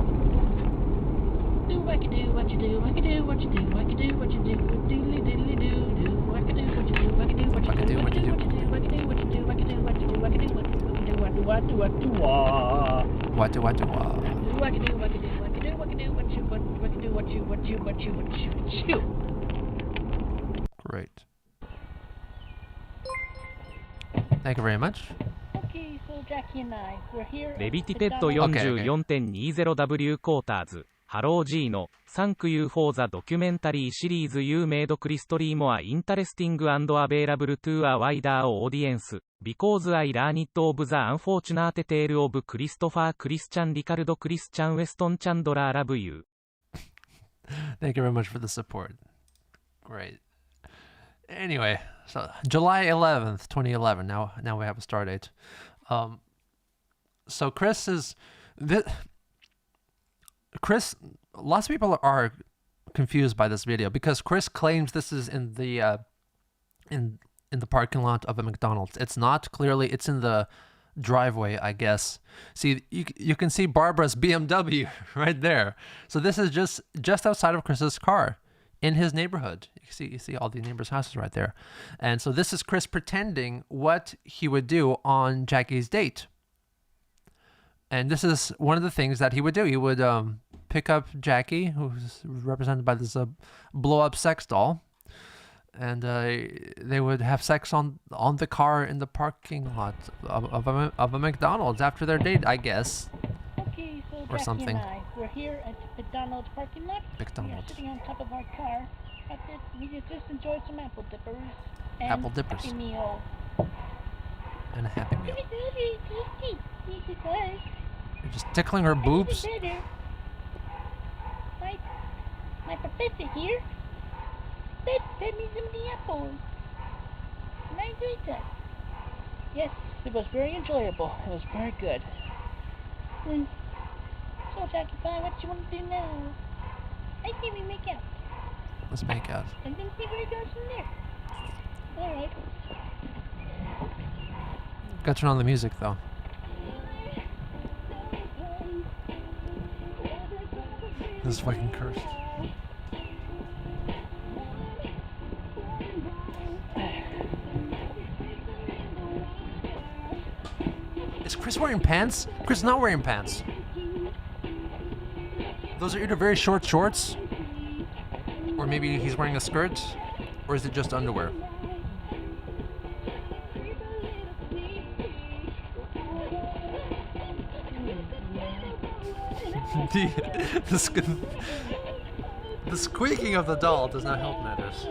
Do what you do, what you do, what you do, what you do, what you do, what you do, doodly diddly do do. What you do, what you do, what you do, what you do, what you do, what you do, what you do, what you do, what you do, what you do, what you do, what you do, what you do, what you do, What do? what you do, what you do, what you do, what you, what you do, what you. Great. Thank you very much. Okay, so Jackie and I, we're here. レビティペット 44.20W コーターズハロー G の Thank you for the documentary series you made Crystal more interesting and available to a wider audience because I learned of the unfortunate tale of Christopher Christian Ricardo Christian Weston Chandler love you. Thank you very much for the support. Great. Anyway, so July 11th, 2011. Now we have a start date. So Chris is Chris. Lots of people are confused by this video because Chris claims this is in the parking lot of a McDonald's. It's not. Clearly, it's in the driveway, I guess. See, you can see Barbara's BMW right there. So this is just outside of Chris's car in his neighborhood. You see all the neighbors' houses right there. And so this is Chris pretending what he would do on Jackie's date. And this is one of the things that he would do. He would pick up Jackie, who's represented by this blow-up sex doll, and they would have sex on the car in the parking lot of a McDonald's after their date, I guess. Okay, so Or Jackie something. and I, we're here at McDonald's parking lot. McDonald's. We are sitting on top of our car. We just enjoy some apple dippers. And Apple dippers. Happy Meal. And a Happy Meal. Better. You're just tickling her boobs. My professor here fed me some of the apples. And I enjoyed that. Yes, it was very enjoyable. It was very good. So, Jackie Pie, what you want to do now? I think we make out. Let's make out. And then see where it goes from there. Alright. Gotta turn on the music though. This is fucking cursed. Is Chris wearing pants? Chris is not wearing pants. Those are either very short shorts, or maybe he's wearing a skirt, or is it just underwear? The squeaking of the doll does not help matters.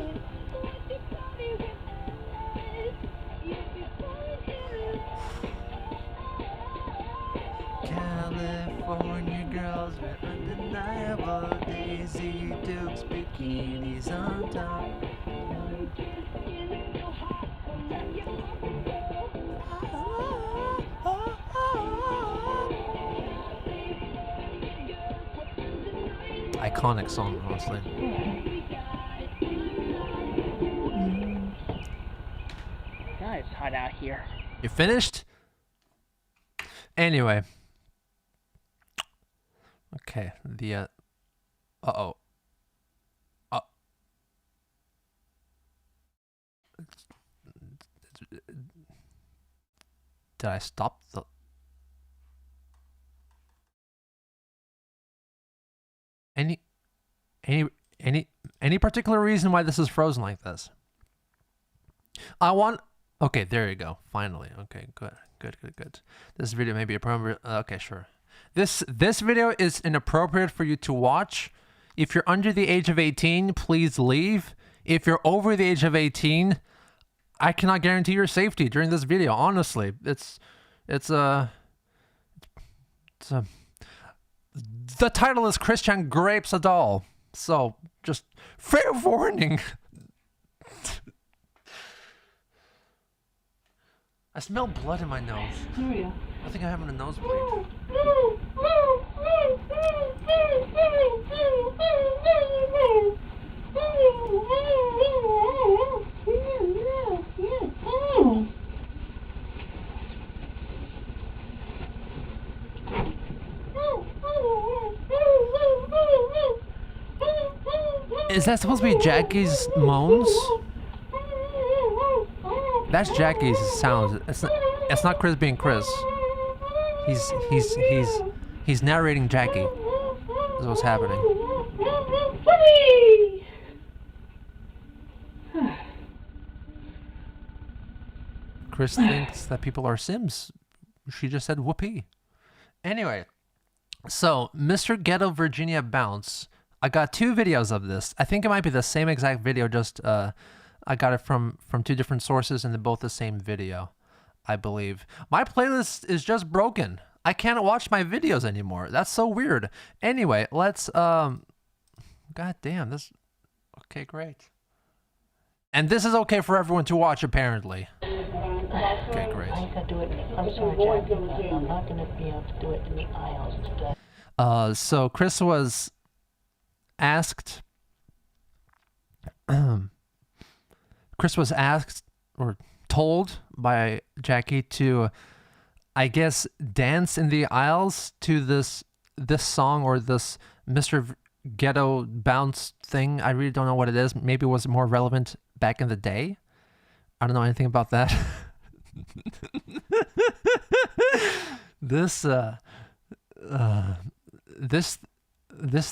California girls with undeniable Daisy Dukes bikinis on top. Iconic song, honestly. God, it's hot out here. You finished? Anyway. Okay, the uh-oh. Did I stop the... Any particular reason why this is frozen like this? Okay, there you go. Finally. Okay, good. This video may be appropriate. Okay, sure. This video is inappropriate for you to watch. If you're under the age of 18, please leave. If you're over the age of 18, I cannot guarantee your safety during this video. Honestly, the title is Christian Grapes a Doll. So, just fair warning. I smell blood in my nose. I think I'm having a nosebleed. Is that supposed to be Jackie's moans? That's Jackie's sound. It's not Chris being Chris. He's narrating Jackie. That's what's happening. Chris thinks that people are Sims. She just said whoopee. Anyway, so Mr. Ghetto Virginia Bounce. I got 2 videos of this. I think it might be the same exact video, just I got it from 2 different sources and they're both the same video, I believe. My playlist is just broken. I can't watch my videos anymore. That's so weird. Anyway, let's God damn, this okay, great. And this is okay for everyone to watch, apparently. Okay, great. I can do it. I'm sorry, Jack. I'm not going to be able to do it in the aisles today. So Chris was asked or told by Jackie to, I guess, dance in the aisles to this song or this Mr. Ghetto Bounce thing. I really don't know what it is. Maybe it was more relevant back in the day. I don't know anything about that. This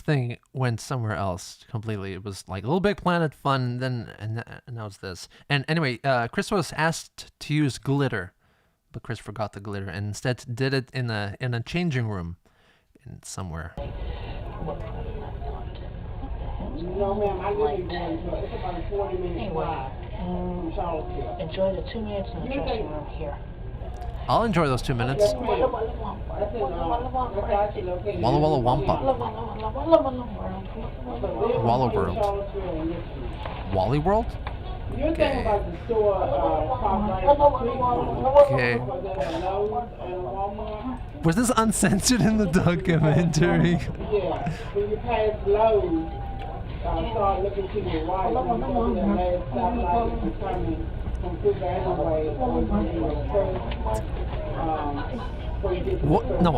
thing went somewhere else completely. It was like Little Big Planet fun, and now it's this. And anyway, Chris was asked to use glitter, but Chris forgot the glitter and instead did it in a changing room, somewhere. No, ma'am, I live in Gainesville. It's about a 40-minute drive from Charlottesville. Enjoy the 2 minutes in the dressing room here. I'll enjoy those 2 minutes. Walla Walla Wampa. Walla World. Wally World? Okay. Okay. Was this uncensored in the documentary? Yeah. When you pass Lowe's, start looking to your right. When you go to the last stoplight, you're coming from Fifth Avenue. What? No,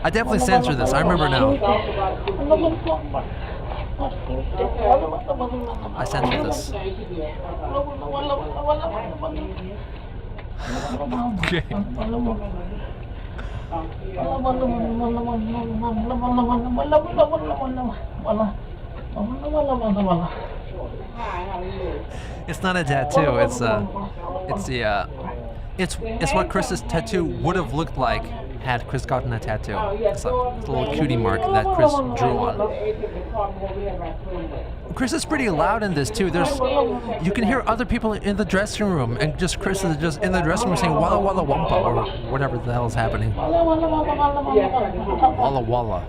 I definitely censored this. I remember now. I censored this. Okay. It's not a tattoo. It's what Chris's tattoo would have looked like had Chris gotten a tattoo. It's a little cutie mark that Chris drew on. Chris is pretty loud in this too. You can hear other people in the dressing room, and just Chris is just in the dressing room saying "Walla Walla Wampa" or whatever the hell is happening. Walla Walla.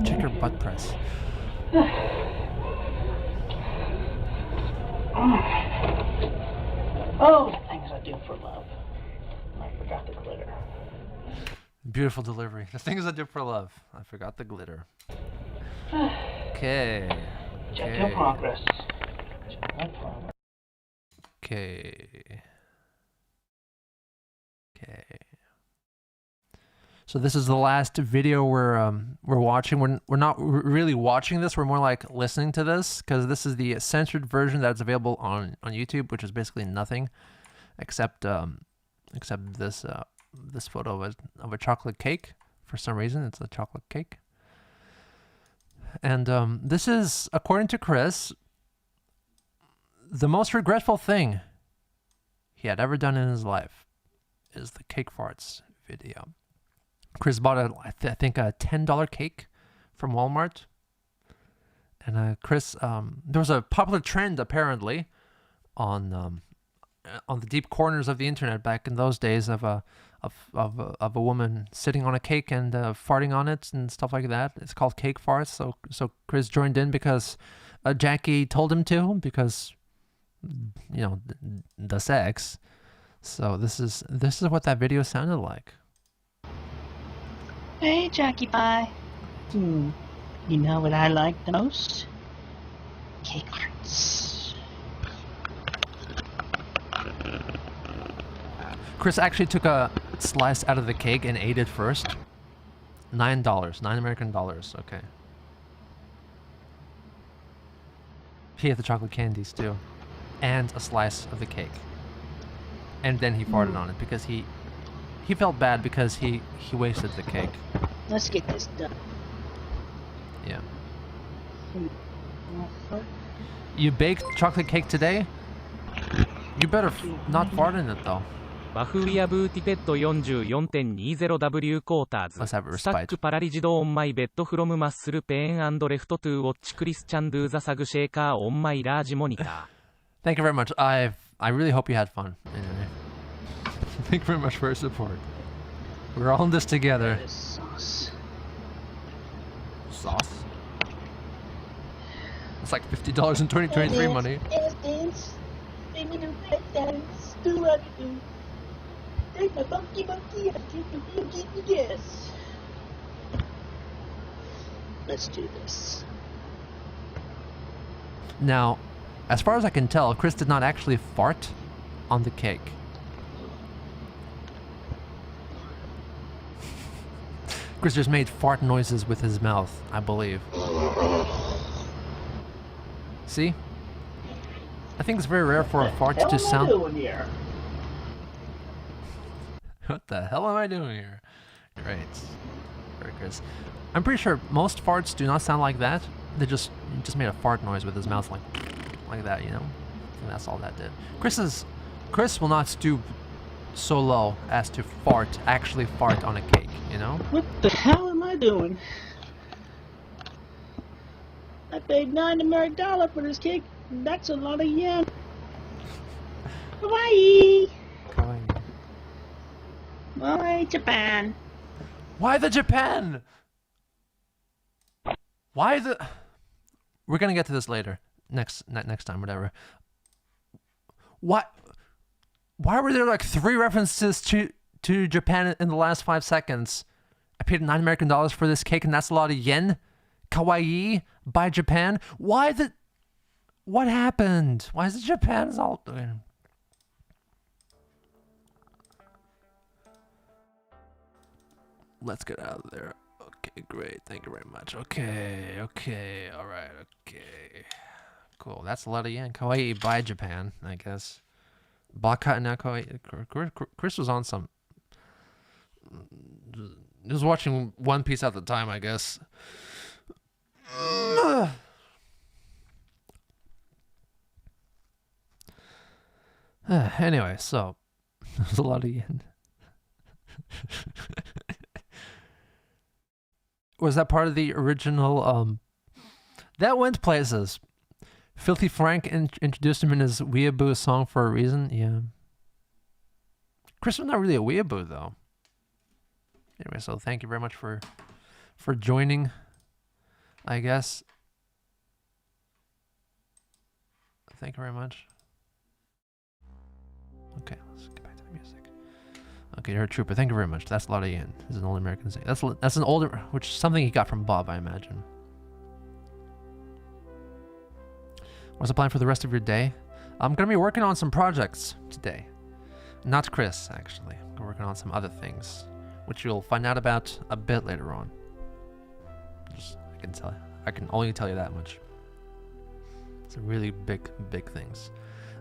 Check your butt press. Oh, the things I do for love. I forgot the glitter. Beautiful delivery. The things I do for love. I forgot the glitter. Okay. Check your progress. Check my progress. Okay. Okay. So this is the last video we're watching. We're not really watching this. We're more like listening to this because this is the censored version that's available on YouTube, which is basically nothing except this this photo of a chocolate cake. For some reason, it's a chocolate cake. And this is, according to Chris, the most regretful thing he had ever done in his life is the cake farts video. Chris bought I think a $10 cake from Walmart. And Chris, there was a popular trend apparently on the deep corners of the internet back in those days of a woman sitting on a cake and farting on it and stuff like that. It's called cake farts. So Chris joined in because Jackie told him to, because the sex. So this is what that video sounded like. Hey, Jackie Pie. You know what I like the most? Cake farts. Chris actually took a slice out of the cake and ate it first. $9, 9 American dollars. Okay. He ate the chocolate candies too, and a slice of the cake. And then he farted on it because he felt bad because he wasted the cake. Let's get this done. Yeah. You baked chocolate cake today? You better not fart in it though. バフウィアブーティペット 44.20W コーターズ Let's have a スタッ respite. クパラリジドオンマイベッドフロムマッスルペーン&レフトトゥーウォッチクリスチャンドゥザサグシェーカーオンマイラージモニター Thank you very much. I really hope you had fun. Anyway. Thank you very much for your support. We're all in this together. Sauce. Sauce? It's like $50 in 2023 money. Dance. Make me do that dance. Do what I do. Take my funky monkey and give me gas. Let's do this. Now, as far as I can tell, Chris did not actually fart on the cake. Chris just made fart noises with his mouth, I believe. See? I think it's very rare for a fart to sound... What the hell am I doing here? Great. Very Chris. I'm pretty sure most farts do not sound like that. They just made a fart noise with his mouth like that, you know? And that's all that did. Chris will not stoop so low as to actually fart on a cake, you know? What the hell am I doing? I paid $9 American for this cake. That's a lot of yen. Hawaii! Kawaii. Why Japan? Why the Japan? Why the... We're gonna get to this later. Next time, whatever. Why were there like 3 references to Japan in the last 5 seconds? I paid $9 American for this cake and that's a lot of yen? Kawaii? By Japan? Why the... What happened? Why is it Japan's all... Let's get out of there. Okay, great. Thank you very much. Okay. All right. Okay. Cool. That's a lot of yen. Kawaii by Japan, I guess. Baka na kawaii. Chris was on some. He was watching One Piece at the time, I guess. Anyway, so there's a lot of yen. Was that part of the original? That went places. Filthy Frank introduced him in his weeaboo song for a reason. Yeah. Chris was not really a weeaboo though. Anyway, so thank you very much for joining, I guess. Thank you very much. Okay, let's get back to the music. Okay, you're a trooper. Thank you very much. That's a lot of yen. This is an old American saying. That's an older, which is something he got from Bob, I imagine. What's the plan for the rest of your day? I'm gonna be working on some projects today. Not Chris, actually. I'm working on some other things, which you'll find out about a bit later on. I can only tell you that much. It's a really big things.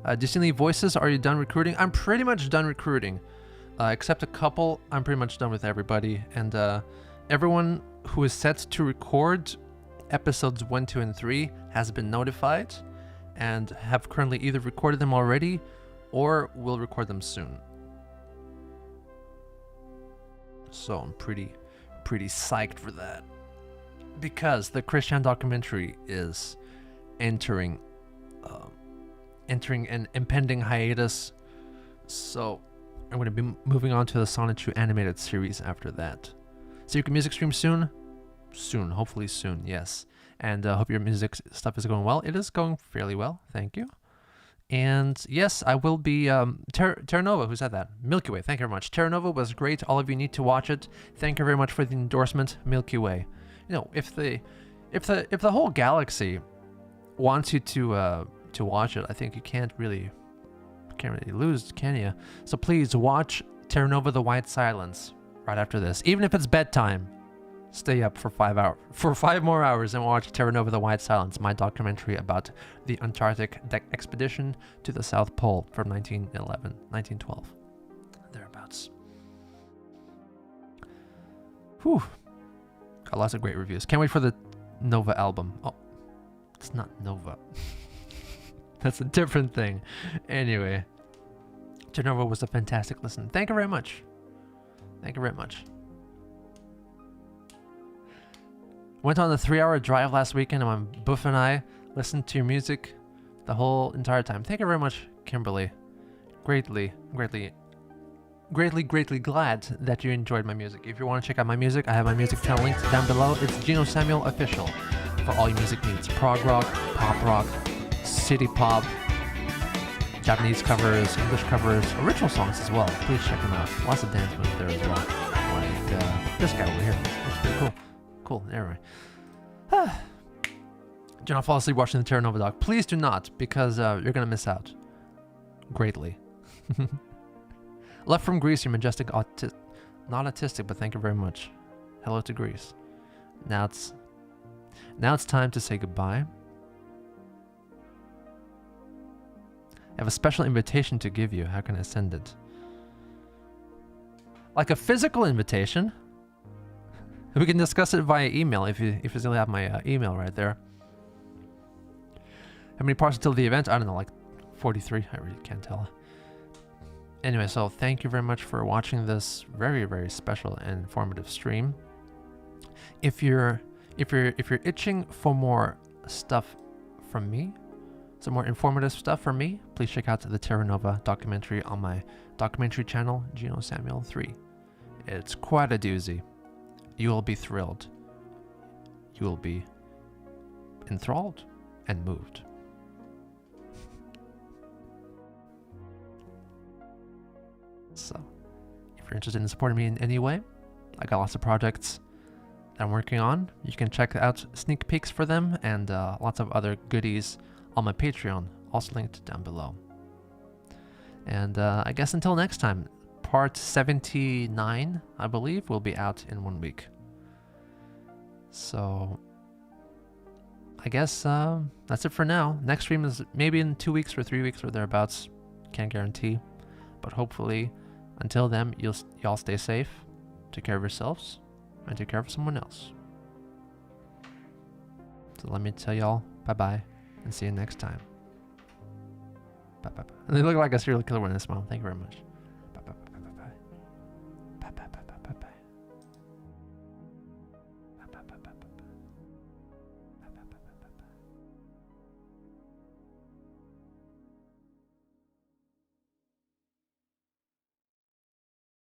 Do you see any voices? Are you done recruiting? I'm pretty much done recruiting. Except a couple, I'm pretty much done with everybody. And everyone who is set to record episodes 1, 2, and 3 has been notified and have currently either recorded them already or will record them soon. So I'm pretty psyched for that. Because the Christian documentary is entering an impending hiatus. So I'm going to be moving on to the Sonichu animated series after that. So you can music stream soon? Soon, hopefully soon, yes. And hope your music stuff is going well. It is going fairly well, thank you. And yes, I will be, Terra Nova, who said that? Milky Way, thank you very much. Terra Nova was great, all of you need to watch it. Thank you very much for the endorsement, Milky Way. You know, if the whole galaxy wants you to watch it, I think you can't really lose, can you? So please watch Terra Nova: The White Silence right after this. Even if it's bedtime, stay up for 5 more hours and watch Terra Nova: The White Silence, my documentary about the Antarctic expedition to the South Pole from 1912, thereabouts. Whew. Got lots of great reviews. Can't wait for the Nova album. Oh, it's not Nova. That's a different thing. Anyway, Terra Nova was a fantastic listen. Thank you very much. Thank you very much. Went on a 3-hour drive last weekend, and my Boof and I listened to your music the whole entire time. Thank you very much, Kimberly. Greatly glad that you enjoyed my music. If you want to check out my music, I have my music channel linked down below. It's Gino Samuel Official for all your music needs. Prog rock, pop rock, city pop, Japanese covers, English covers, original songs as well. Please check them out. Lots of dance moves there as well. Like this guy over here. Looks pretty cool. Cool, anyway. Do not fall asleep watching the Terra Nova doc. Please do not, because you're going to miss out. Greatly. Left from Greece, your majestic not autistic, but thank you very much. Hello to Greece. Now it's time to say goodbye. I have a special invitation to give you. How can I send it? Like a physical invitation? We can discuss it via email if you still have my email right there. How many parts until the event? I don't know, like 43. I really can't tell. Anyway, so thank you very much for watching this very, very special and informative stream. If you're itching for more stuff from me, some more informative stuff from me, please check out the Terra Nova documentary on my documentary channel, Gino Samuel 3. It's quite a doozy. You will be thrilled. You will be enthralled and moved. So, if you're interested in supporting me in any way, I got lots of projects that I'm working on. You can check out sneak peeks for them and lots of other goodies on my Patreon, also linked down below. And I guess until next time, part 79, I believe, will be out in 1 week. So, I guess that's it for now. Next stream is maybe in 2 weeks or 3 weeks or thereabouts. Can't guarantee, but hopefully, until then, y'all stay safe, take care of yourselves, and take care of someone else. So let me tell y'all bye-bye, and see you next time. Bye-bye. They look like a serial killer when they smile. Thank you very much.